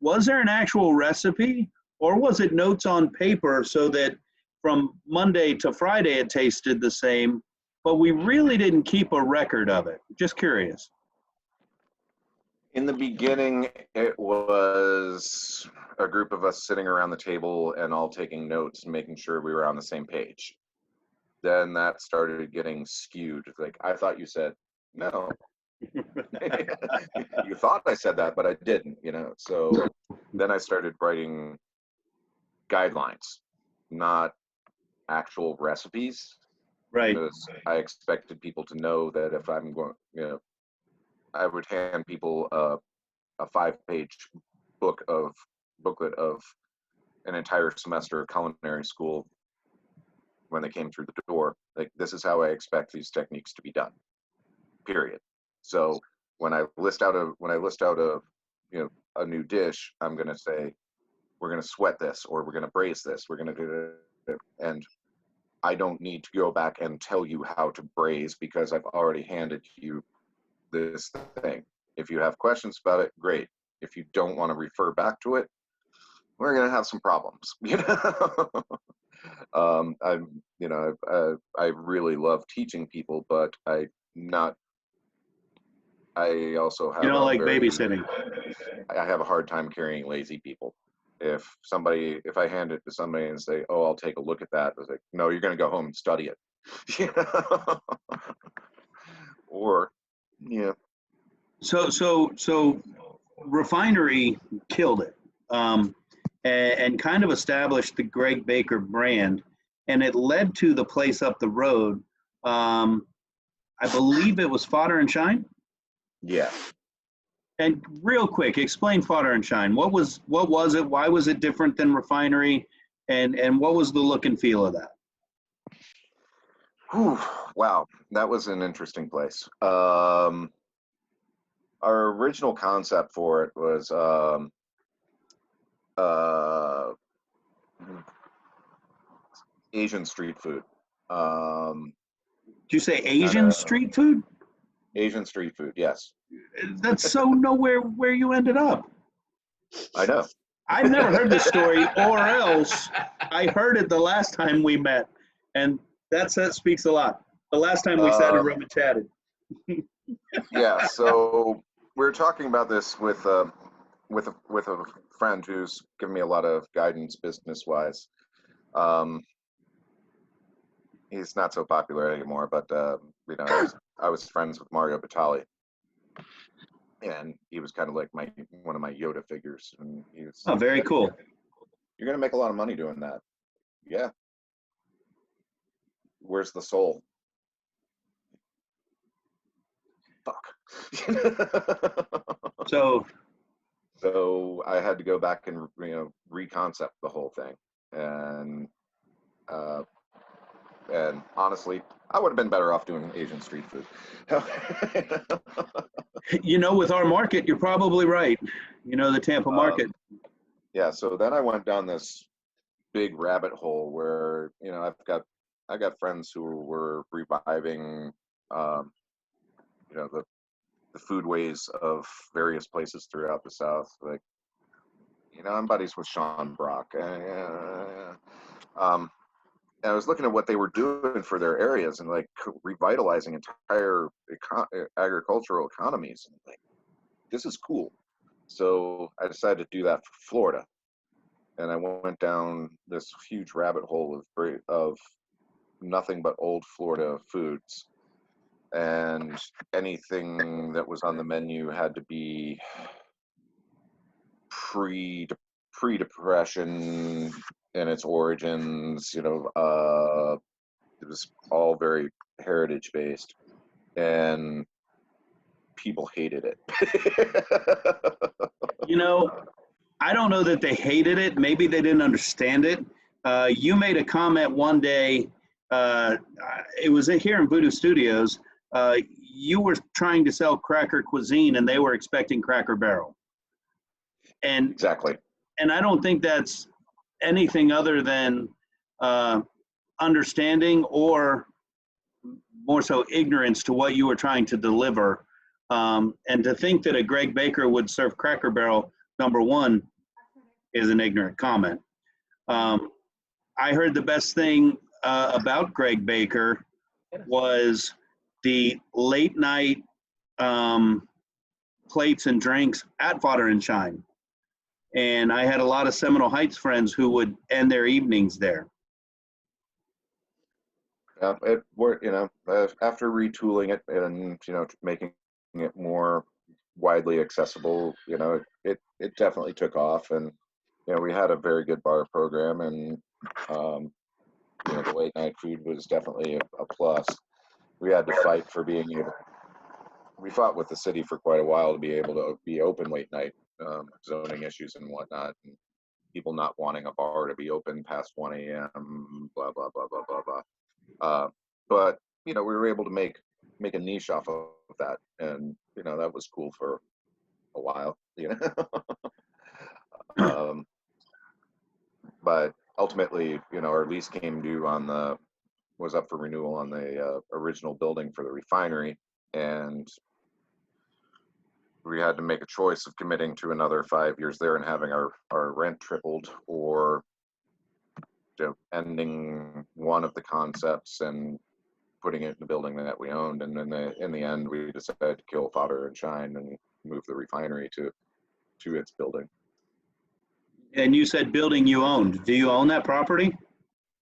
was there an actual recipe, or was it notes on paper so that from Monday to Friday it tasted the same, but we really didn't keep a record of it? Just curious. In the beginning, it was a group of us sitting around the table and all taking notes and making sure we were on the same page. Then that started getting skewed. Like, I thought you said, no. You thought I said that, but I didn't, you know? So then I started writing guidelines, not actual recipes. Right. Because I expected people to know that if I'm going, you know, I would hand people a 5-page booklet of an entire semester of culinary school when they came through the door. Like, this is how I expect these techniques to be done. Period. So when I list out a you know, a new dish, I'm going to say, we're going to sweat this, or we're going to braise this, we're going to do it, and I don't need to go back and tell you how to braise because I've already handed you this thing. If you have questions about it, great. If you don't want to refer back to it, we're going to have some problems. You know, I really love teaching people, but I also have You don't like babysitting. I have a hard time carrying lazy people. If I hand it to somebody and say, "Oh, I'll take a look at that," I was like, "No, you're going to go home and study it." You know? Or, yeah. So Refinery killed it, and kind of established the Greg Baker brand, and it led to the place up the road. I believe it was Fodder and Shine. Yeah. And real quick, explain Fodder and Shine. What was it? Why was it different than Refinery? And what was the look and feel of that? Whew, wow, that was an interesting place. Our original concept for it was Asian street food. Did you say Asian street food? Asian street food, yes. That's so nowhere where you ended up. I know. I've never heard this story, or else I heard it the last time we met, and that speaks a lot. The last time we sat in a room and chatted. Yeah, so we were talking about this with a friend who's given me a lot of guidance business-wise. He's not so popular anymore, but you know, I was friends with Mario Batali, and he was kind of like one of my Yoda figures. And he was, oh, very cool. You're gonna make a lot of money doing that. Yeah. Where's the soul? Fuck. So I had to go back and, you know, reconcept the whole thing, and honestly, I would have been better off doing Asian street food. You know, with our market, you're probably right. You know, the Tampa market. Yeah. So then I went down this big rabbit hole where, you know, I got friends who were reviving, you know, the foodways of various places throughout the South. Like, you know, I'm buddies with Sean Brock. And I was looking at what they were doing for their areas and like revitalizing entire agricultural economies. And like, this is cool. So I decided to do that for Florida. And I went down this huge rabbit hole of nothing but old Florida foods. And anything that was on the menu had to be pre-depression in its origins. You know, it was all very heritage based, and people hated it. You know, I don't know that they hated it. Maybe they didn't understand it. You made a comment one day. It was here in VooDoo Studios. You were trying to sell Cracker Cuisine, and they were expecting Cracker Barrel. And exactly. And I don't think that's anything other than understanding, or more so ignorance to what you were trying to deliver. And to think that a Greg Baker would serve Cracker Barrel, number one, is an ignorant comment. I heard the best thing about Greg Baker was the late night plates and drinks at Fodder and Shine. And I had a lot of Seminole Heights friends who would end their evenings there. It worked, after retooling it and, making it more widely accessible, it definitely took off. And, we had a very good bar program, and, the late night food was definitely a plus. We had to fight for being able, we fought with the city for quite a while to be able to be open late night, zoning issues and whatnot, and people not wanting a bar to be open past 1 a.m., blah, blah, blah, blah, blah, blah. But, we were able to make a niche off of that. And, that was cool for a while, But ultimately, our lease came due was up for renewal on the original building for the refinery. And we had to make a choice of committing to another 5 years there and having our rent tripled, or ending one of the concepts and putting it in the building that we owned. And in the end, we decided to kill Fodder and Shine and move the refinery to its building. And you said building you owned. Do you own that property?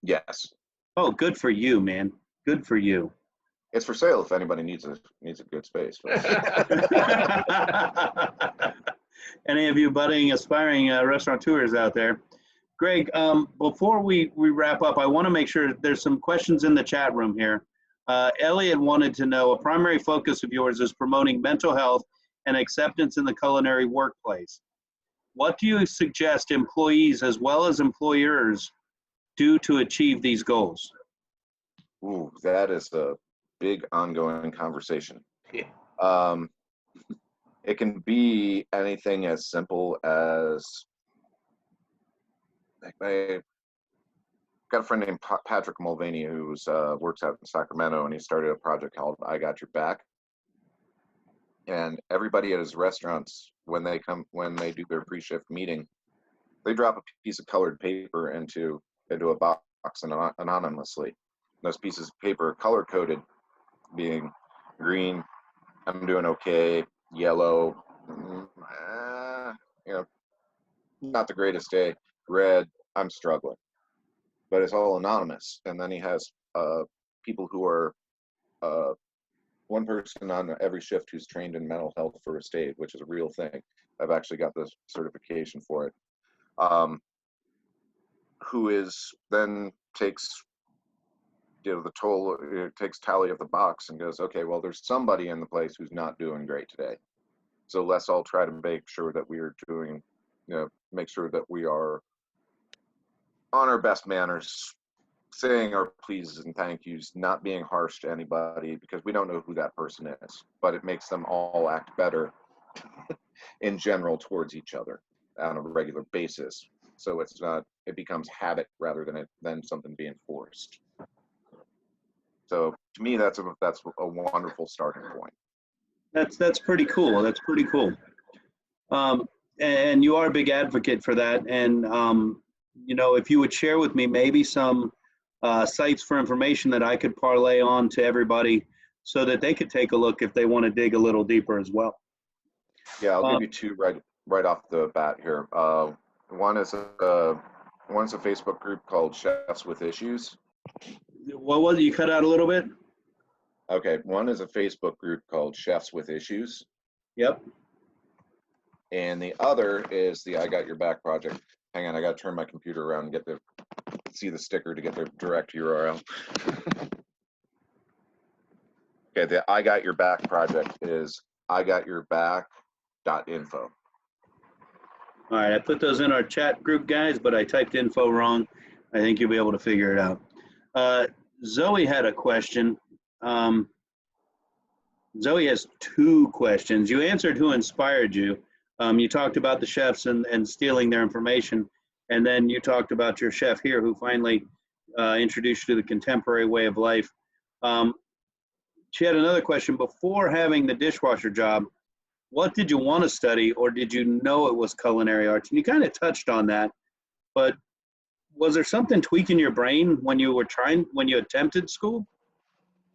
Yes. Oh, good for you, man. Good for you. It's for sale if anybody needs a good space. Any of you budding, aspiring restaurateurs out there? Greg, before we wrap up, I want to make sure there's some questions in the chat room here. Elliot wanted to know, a primary focus of yours is promoting mental health and acceptance in the culinary workplace. What do you suggest employees as well as employers do to achieve these goals? Ooh, that is a big ongoing conversation. Yeah. It can be anything as simple as, I got a friend named Patrick Mulvaney who works out in Sacramento, and he started a project called I Got Your Back. And everybody at his restaurants, when they do their pre-shift meeting, they drop a piece of colored paper into a box anonymously. Those pieces of paper are color coded, being green, I'm doing okay, yellow, not the greatest day, red, I'm struggling. But it's all anonymous. And then he has people who are one person on every shift who's trained in mental health first aid, which is a real thing. I've actually got the certification for it. Who is then takes the toll, takes tally of the box and goes, okay, well, there's somebody in the place who's not doing great today. So let's all try to make sure that we are doing, make sure that we are on our best manners, saying our pleases and thank yous, not being harsh to anybody, because we don't know who that person is, but it makes them all act better in general towards each other on a regular basis. So it becomes habit rather than something being forced. So to me, that's a wonderful starting point. That's pretty cool. That's pretty cool. And you are a big advocate for that. And if you would share with me maybe some sites for information that I could parlay on to everybody so that they could take a look if they want to dig a little deeper as well. Yeah, I'll give you two right off the bat here. One's a Facebook group called Chefs with Issues. What was it? You cut out a little bit? Okay, one is a Facebook group called Chefs with Issues. Yep. And the other is the I Got Your Back project. Hang on, I got to turn my computer around and see the sticker to get the direct URL. Okay, the I Got Your Back project is igotyourback.info. All right, I put those in our chat group, guys, but I typed info wrong. I think you'll be able to figure it out. Zoe had a question. Zoe has two questions. You answered who inspired you. You talked about the chefs and stealing their information, and then you talked about your chef here who finally introduced you to the contemporary way of life. She had another question. Before having the dishwasher job, what did you want to study, or did you know it was culinary arts? And you kind of touched on that, but was there something tweaking your brain when you attempted school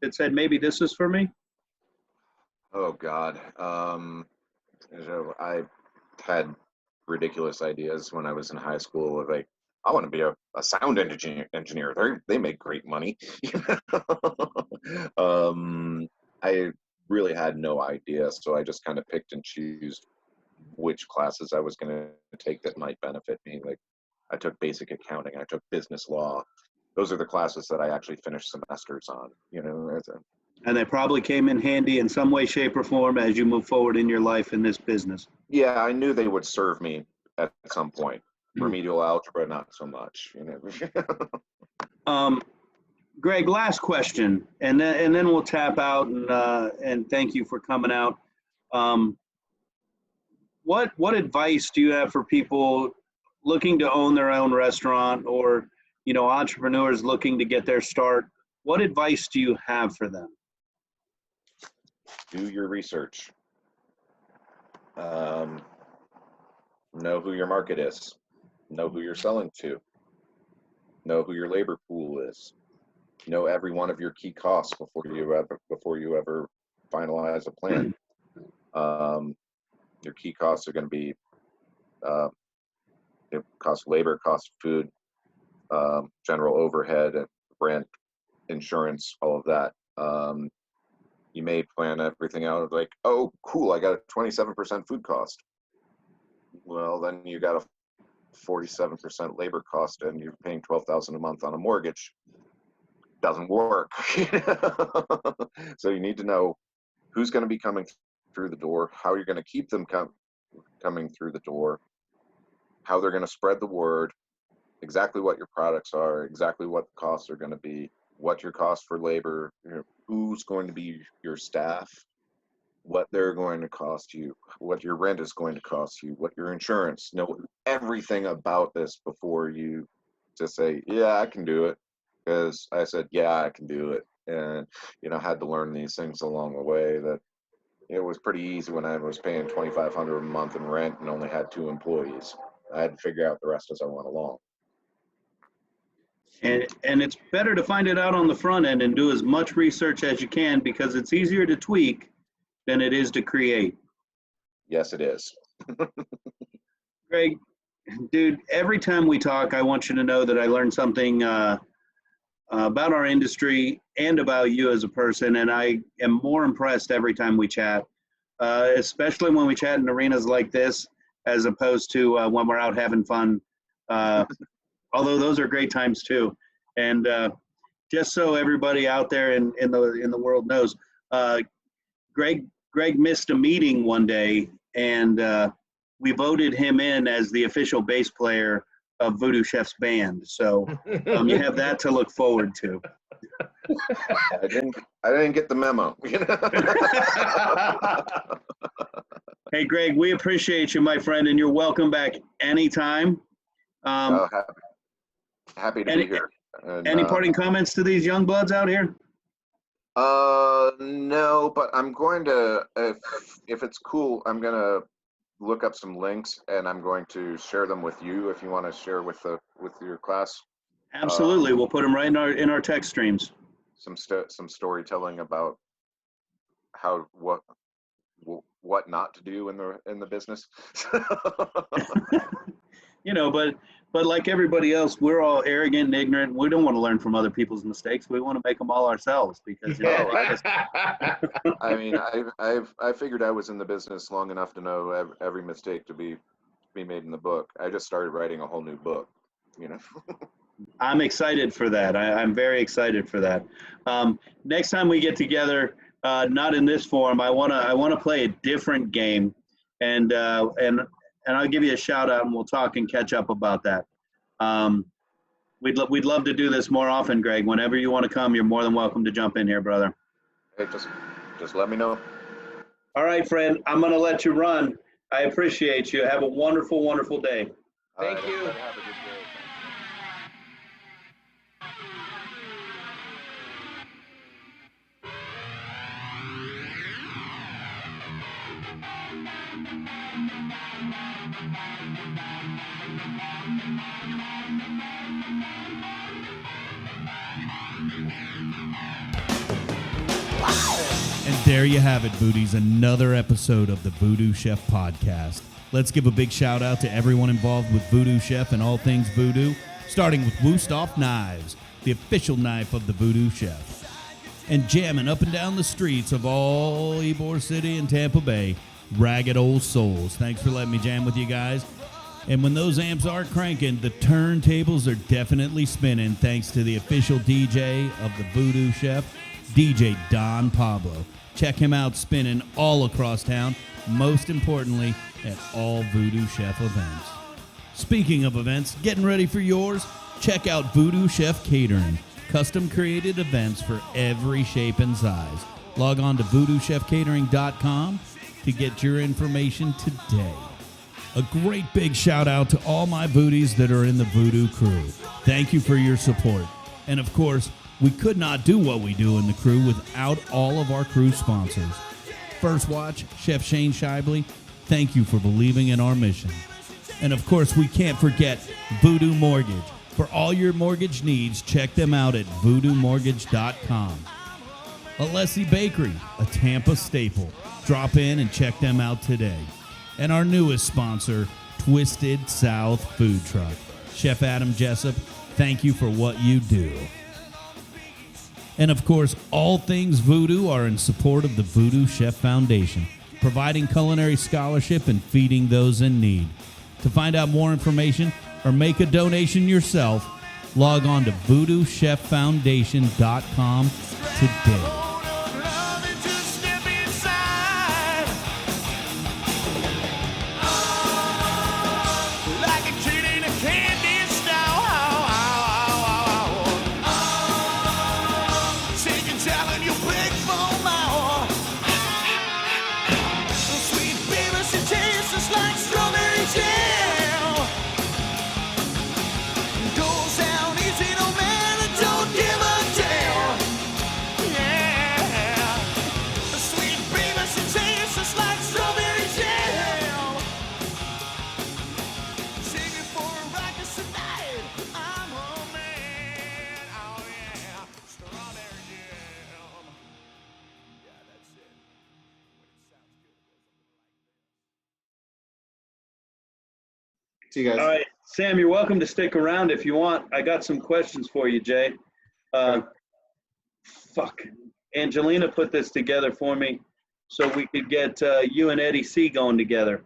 that said maybe this is for me? Oh God. So I had ridiculous ideas when I was in high school of like, I want to be a sound engineer. They make great money. I really had no idea, so I just kind of picked and choose which classes I was going to take that might benefit me. Like, I took basic accounting, I took business law. Those are the classes that I actually finished semesters on. And they probably came in handy in some way, shape, or form as you move forward in your life in this business. Yeah, I knew they would serve me at some point. Remedial algebra, not so much. Greg, last question, and then we'll tap out, and thank you for coming out. What advice do you have for people looking to own their own restaurant, or entrepreneurs looking to get their start? What advice do you have for them? Do your research. Know who your market is. Know who you're selling to. Know who your labor pool is. Know every one of your key costs before you ever finalize a plan. Your key costs are going to be cost of labor, cost of food, general overhead, rent, insurance, all of that. You may plan everything out like, oh, cool, I got a 27% food cost. Well, then you got a 47% labor cost, and you're paying $12,000 a month on a mortgage. Doesn't work. So you need to know who's going to be coming through the door, how you're going to keep them coming through the door, how they're going to spread the word, exactly what your products are, exactly what the costs are going to be, what your cost for labor, who's going to be your staff, what they're going to cost you, what your rent is going to cost you, what your insurance. Know everything about this before you just say, yeah, I can do it. Because I said, yeah, I can do it. And, had to learn these things along the way. That it was pretty easy when I was paying $2,500 a month in rent and only had 2 employees. I had to figure out the rest as I went along. And it's better to find it out on the front end and do as much research as you can, because it's easier to tweak than it is to create. Yes, it is. Greg, dude, every time we talk, I want you to know that I learned something about our industry and about you as a person, and I am more impressed every time we chat, especially when we chat in arenas like this, as opposed to when we're out having fun. Although those are great times too. And just so everybody out there in the world knows, Greg missed a meeting one day, and we voted him in as the official bass player of VooDoo Chef's band. So you have that to look forward to. I didn't get the memo. Hey, Greg, we appreciate you, my friend, and you're welcome back anytime. Happy to be here. And, any parting comments to these young bloods out here? No, but I'm going to, if it's cool, I'm going to look up some links, and I'm going to share them with you if you want to share with your class. Absolutely, we'll put them right in our text streams. Some storytelling about what not to do in the business. But like everybody else, we're all arrogant and ignorant. We don't want to learn from other people's mistakes. We want to make them all ourselves, because I mean, I figured I was in the business long enough to know every mistake to be made in the book. I just started writing a whole new book. I'm excited for that. I'm very excited for that. Next time we get together, not in this forum, I want to play a different game, and I'll give you a shout out, and we'll talk and catch up about that. We'd love to do this more often, Greg. Whenever you want to come, you're more than welcome to jump in here, brother. Hey, just let me know. All right, friend. I'm going to let you run. I appreciate you. Have a wonderful, wonderful day. Thank you. Have a good day. And there you have it, Booties. Another episode of the VooDoo Chef Podcast. Let's give a big shout out to everyone involved with VooDoo Chef and all things VooDoo, starting with Woostoff Knives, the official knife of the VooDoo Chef. And jamming up and down the streets of all Ybor City and Tampa Bay, Ragged Old Souls. Thanks for letting me jam with you guys. And when those amps are cranking, the turntables are definitely spinning thanks to the official DJ of the VooDoo Chef, DJ Don Pablo. Check him out spinning all across town, most importantly, at all VooDoo Chef events. Speaking of events, getting ready for yours? Check out VooDoo Chef Catering, custom created events for every shape and size. Log on to VooDooChefCatering.com to get your information today. A great big shout out to all my Voodies that are in the VooDoo crew. Thank you for your support. And of course, we could not do what we do in the crew without all of our crew sponsors. First Watch, Chef Shane Shively, thank you for believing in our mission. And of course, we can't forget VooDoo Mortgage. For all your mortgage needs, check them out at VooDooMortgage.com. Alessi Bakery, a Tampa staple. Drop in and check them out today. And our newest sponsor, Twisted South Food Truck. Chef Adam Jessup, thank you for what you do. And of course, all things VooDoo are in support of the VooDoo Chef Foundation, providing culinary scholarship and feeding those in need. To find out more information or make a donation yourself, log on to VooDooChefFoundation.com today. See you guys. All right, Sam, you're welcome to stick around if you want. I got some questions for you, Jay. Angelina put this together for me so we could get you and Eddie C going together.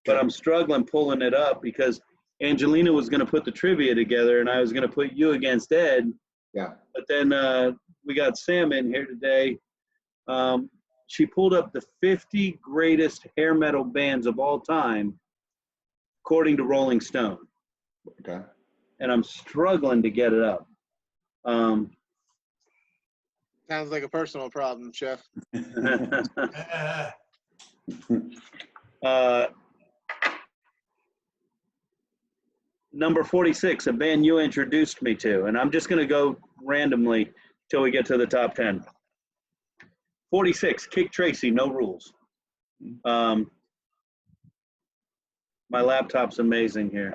But I'm struggling pulling it up because Angelina was going to put the trivia together and I was going to put you against Ed. Yeah. But then we got Sam in here today. She pulled up the 50 greatest hair metal bands of all time, according to Rolling Stone. Okay. And I'm struggling to get it up. Sounds like a personal problem, Chef. Number 46, a band you introduced me to, and I'm just going to go randomly till we get to the top 10. 46, Kick Tracy, No Rules. My laptop's amazing here.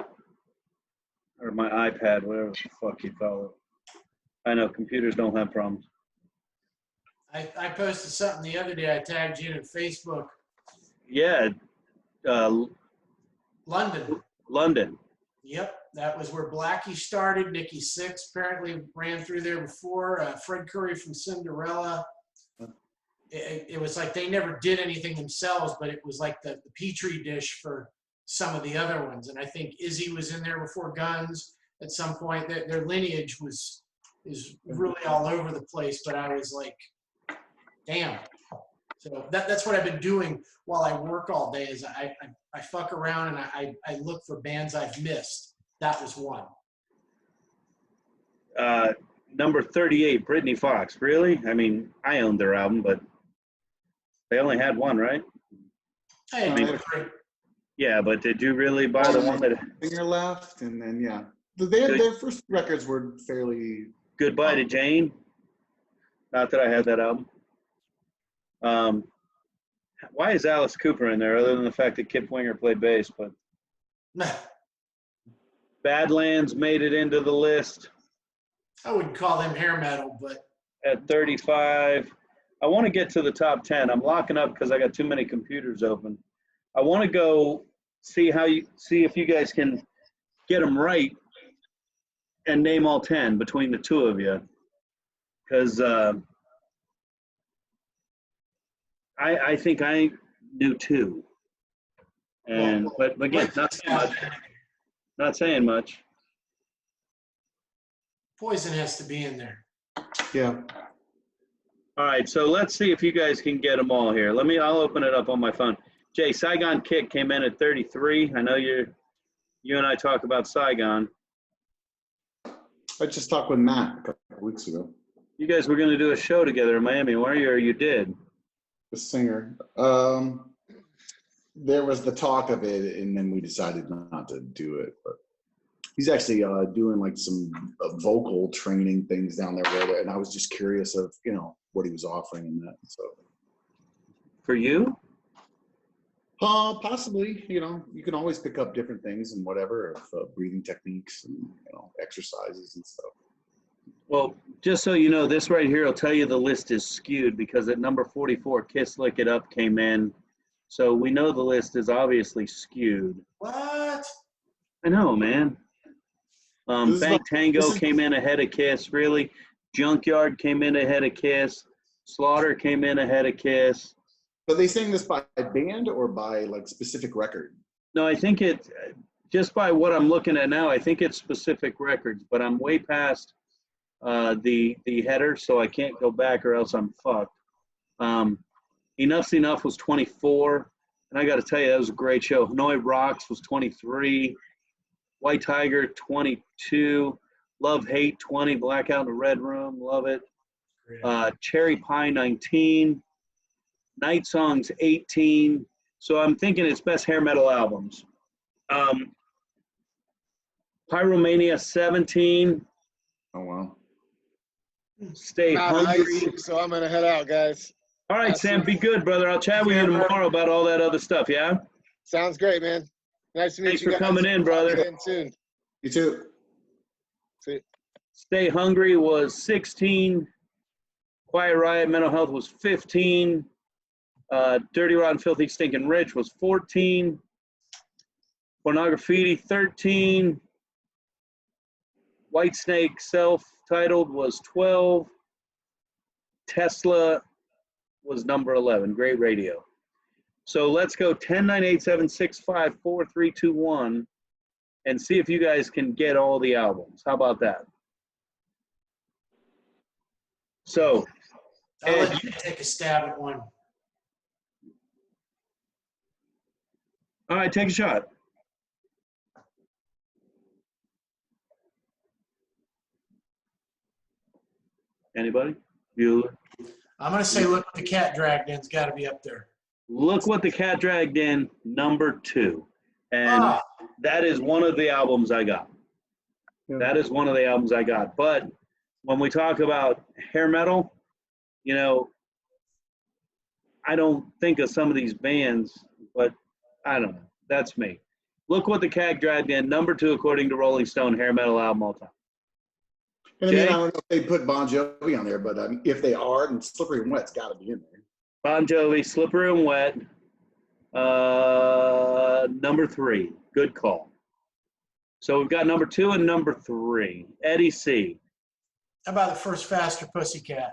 Or my iPad, whatever the fuck you call it. I know, computers don't have problems. I posted something the other day. I tagged you in Facebook. Yeah. London. Yep, that was where Blackie started. Nikki Sixx apparently ran through there before. Fred Curry from Cinderella. It was like they never did anything themselves, but it was like the petri dish for some of the other ones. And I think Izzy was in there before Guns at some point. Their lineage is really all over the place, but I was like, damn. So that's what I've been doing while I work all day is I fuck around and I look for bands I've missed. That was one. Number 38, Brittany Fox. Really? I mean, I owned their album, but they only had one, right? Yeah, but did you really buy the one that... Finger Left, and then, yeah. Their first records were fairly... Goodbye to Jane. Not that I had that album. Why is Alice Cooper in there, other than the fact that Kip Winger played bass? But Badlands made it into the list. I wouldn't call them hair metal, but... At 35. I want to get to the top 10. I'm locking up because I got too many computers open. I want to go see if you guys can get them right and name all 10 between the two of you. Because I think I knew 2. And but again, not saying much. Not saying much. Poison has to be in there. Yeah. All right, so let's see if you guys can get them all here. I'll open it up on my phone. Jay, Saigon Kick came in at 33. I know you and I talk about Saigon. I just talked with Matt a couple of weeks ago. You guys were going to do a show together in Miami, weren't you? Or you did? The singer. There was the talk of it, and then we decided not to do it. But he's actually doing like some vocal training things down there, and I was just curious of what he was offering in that. So for you? Possibly. You can always pick up different things and whatever, of breathing techniques and exercises and stuff. Well, just so you know, this right here will tell you the list is skewed because at number 44, Kiss Lick It Up came in. So we know the list is obviously skewed. What? I know, man. Bank Tango came in ahead of Kiss, really. Junkyard came in ahead of Kiss. Slaughter came in ahead of Kiss. Are they saying this by band or by like specific record? No, I think just by what I'm looking at now, I think it's specific records, but I'm way past the header, so I can't go back or else I'm fucked. Enough's Enough was 24, and I got to tell you, that was a great show. Hanoi Rocks was 23, White Tiger 22, Love Hate 20, Blackout in the Red Room, love it. Cherry Pie 19, Night Songs 18. So I'm thinking it's best hair metal albums. Pyromania 17. Oh wow. Stay Hungry. So I'm gonna head out, guys. All right, Sam, be good, brother. I'll chat with you tomorrow about all that other stuff, yeah? Sounds great, man. Nice to meet you. Thanks for coming in, brother. Soon. You too. See. Stay Hungry was 16. Quiet Riot Mental Health was 15. Dirty Rotten Filthy Stinking Rich was 14. Pornography 13. Whitesnake self-titled was 12. Tesla was number 11. Great radio. So let's go 10, 9, 8, 7, 6, 5, 4, 3, 2, 1 and see if you guys can get all the albums. How about that? So, I'll let you take a stab at one. All right, take a shot. Anybody? Bueller? I'm going to say Look What the Cat Dragged In's got to be up there. Look What the Cat Dragged In, number 2. And that is one of the albums I got. Yeah. That is one of the albums I got. But when we talk about hair metal, I don't think of some of these bands, but I don't know. That's me. Look What the Cat Dragged In, number 2, according to Rolling Stone, hair metal album all time. And I don't know if they put Bon Jovi on there, but if they are, then Slippery and Wet's got to be in there. Bon Jovi, Slippery and Wet, number 3. Good call. So we've got number 2 and number 3. Eddie C. How about the first Faster Pussycat?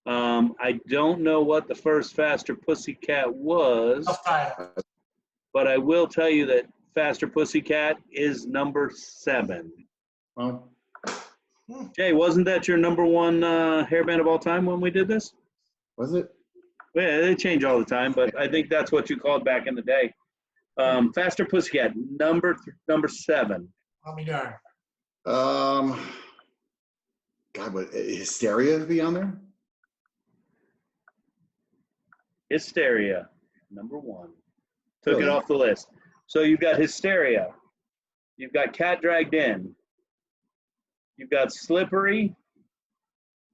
I don't know what the first Faster Pussycat was, but I will tell you that Faster Pussycat is number 7. Well, Jay, wasn't that your number 1 hair band of all time when we did this? was it? Yeah, they change all the time, but I think that's what you called back in the day. Faster Pussycat, number 7. I'll be darned. God, what Hysteria be on there? Hysteria, number 1. Took it off the list. So you've got Hysteria. You've got Cat Dragged In. You've got Slippery.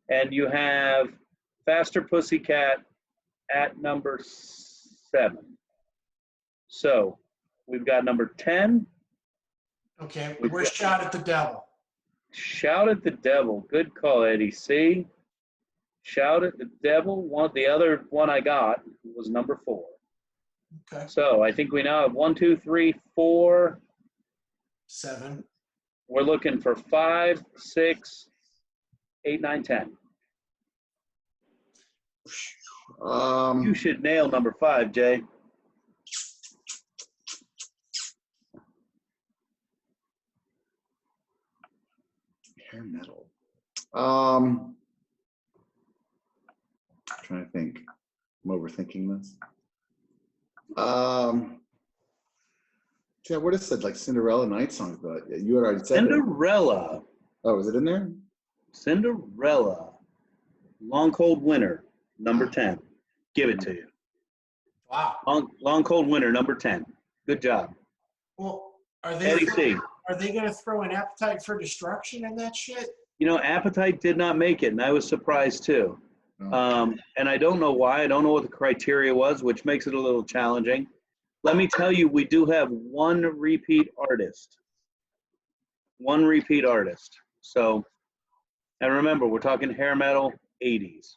And you have Faster Pussycat at number 7. So we've got number 10. Okay, where's Shout at the Devil? Shout at the Devil. Good call, Eddie C. Shout at the Devil. The other one I got was number 4. Okay. So I think we now have 1, 2, 3, 4. 7. We're looking for 5, 6, 8, 9, 10. You should nail number 5, Jay. Hair metal. I'm trying to think. I'm overthinking this. Yeah, what is it? Like Cinderella Night Songs, but you had already said Cinderella. It. Oh, is it in there? Cinderella. Long Cold Winter, number 10. Give it to you. Wow. Long Cold Winter, number 10. Good job. Well, are they Eddie C. going to throw an Appetite for Destruction in that shit? You know, Appetite did not make it, and I was surprised too. And I don't know why. I don't know what the criteria was, which makes it a little challenging. Let me tell you, we do have one repeat artist. One repeat artist. So, and remember, we're talking hair metal 80s.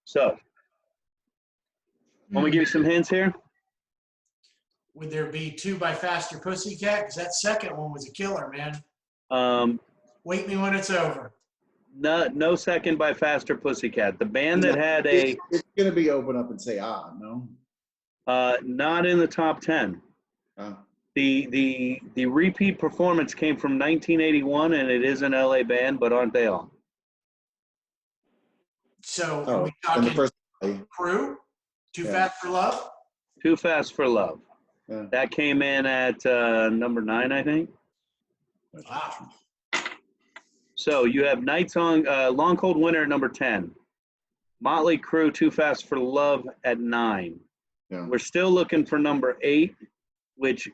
So, want me to give you some hints here? Would there be 2 by Faster Pussycat? Because that second one was a killer, man. Wait me when it's over. No second by Faster Pussycat. The band that had a... It's going to be open up and say, no? Not in the top 10. The repeat performance came from 1981, and it is an LA band, but aren't they all? So are we talking the first Crew? Too Fast for Love? Too Fast for Love. Yeah. That came in at number 9, I think. Wow. So you have Long Cold Winter at number 10. Motley Crue, Too Fast for Love at 9. Yeah. We're still looking for number 8, which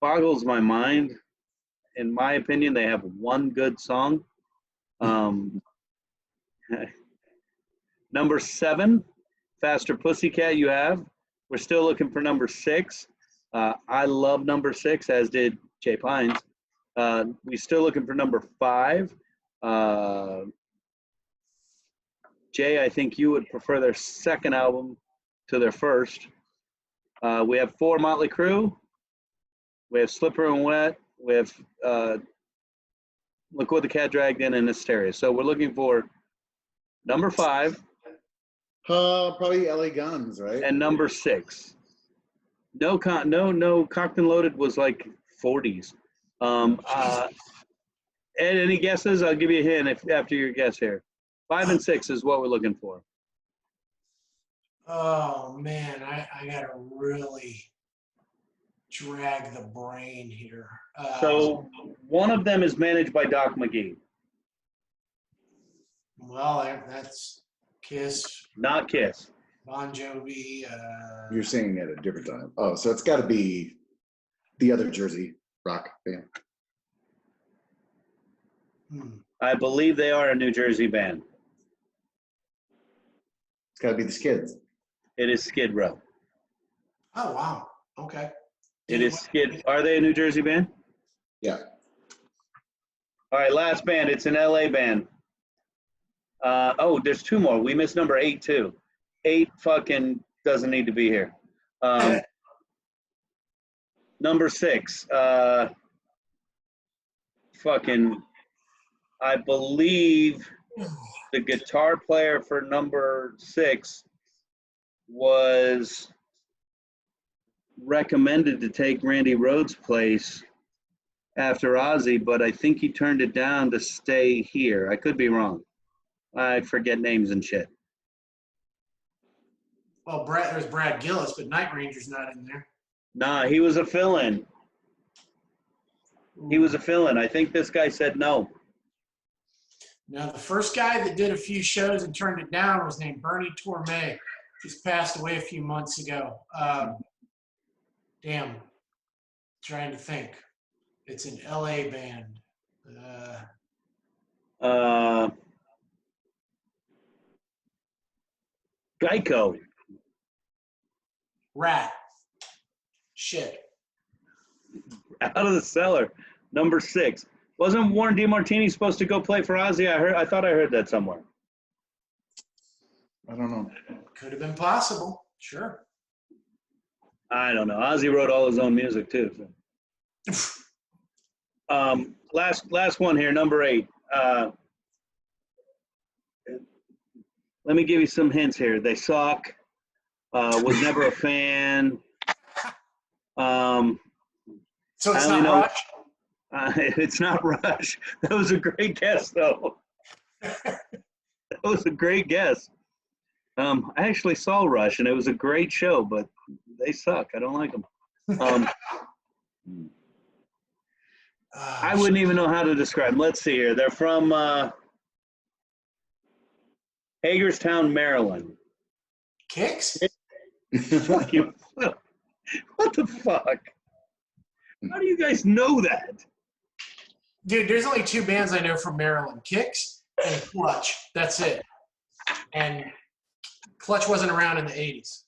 boggles my mind. In my opinion, they have one good song. Number 7, Faster Pussycat you have. We're still looking for number 6. I love number 6, as did Jay Pines. We're still looking for number 5. Jay, I think you would prefer their second album to their first. We have 4, Motley Crue. We have Slipper and Wet. We have Look What the Cat Dragged In and Hysteria. So we're looking for number 5. Probably LA Guns, right? And number 6. No, Cocked and Loaded was like 40s. Ed, any guesses? I'll give you a hint after your guess here. 5 and 6 is what we're looking for. Oh, man, I got to really drag the brain here. So one of them is managed by Doc McGee. Well, that's Kiss. Not Kiss. Bon Jovi. You're saying at a different time. Oh, so it's got to be the other Jersey rock band. I believe they are a New Jersey band. It's got to be the Skids. It is Skid Row. Oh, wow. Okay. It is Skid. Are they a New Jersey band? Yeah. All right, last band. It's an LA band. There's 2 more. We missed number 8 too. 8 fucking doesn't need to be here. Number 6. I believe the guitar player for number 6 was recommended to take Randy Rhoads' place after Ozzy, but I think he turned it down to stay here. I could be wrong. I forget names and shit. Well, there's Brad Gillis, but Night Ranger's not in there. Nah, he was a fill-in. I think this guy said no. Now, the first guy that did a few shows and turned it down was named Bernie Torme. Just passed away a few months ago. Trying to think. It's an LA band. Geico. Rat. Shit. Out of the Cellar. Number 6. Wasn't Warren DeMartini supposed to go play for Ozzy? I thought I heard that somewhere. I don't know. Could have been possible. Sure. I don't know. Ozzy wrote all his own music too. So. Last one here, number 8. Let me give you some hints here. They suck. Was never a fan. So it's I only not know- Rush? It's not Rush. That was a great guess, though. That was a great guess. I actually saw Rush, and it was a great show, but they suck. I don't like them. I wouldn't even know how to describe them. Let's see here. They're from Hagerstown, Maryland. Kicks? What the fuck? How do you guys know that? Dude, there's only 2 bands I know from Maryland. Kicks and Clutch. That's it. And Clutch wasn't around in the 80s.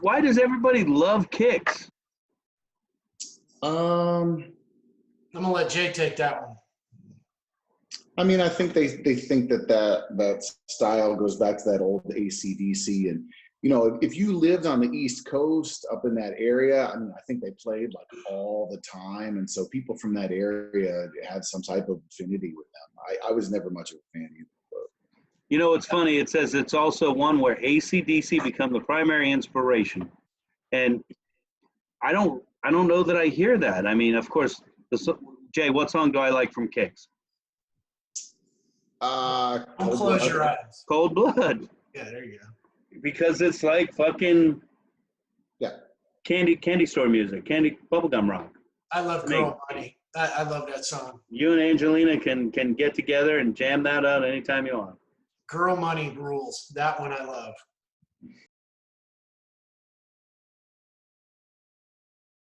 Why does everybody love Kicks? I'm going to let Jay take that one. I mean, I think they think that style goes back to that old AC/DC, and you know, if you lived on the East Coast up in that area, I mean, I think they played like all the time, and so people from that area had some type of affinity with them. I was never much of a fan either. But. You know, it's funny. It says it's also one where AC/DC become the primary inspiration, and I don't know that I hear that. I mean, of course, Jay, what song do I like from Kicks? Don't close your eyes. Cold Blood. Yeah, there you go. Because it's like fucking candy store music, bubblegum rock. I love Girl Money. I love that song. You and Angelina can get together and jam that out anytime you want. Girl Money rules. That one I love.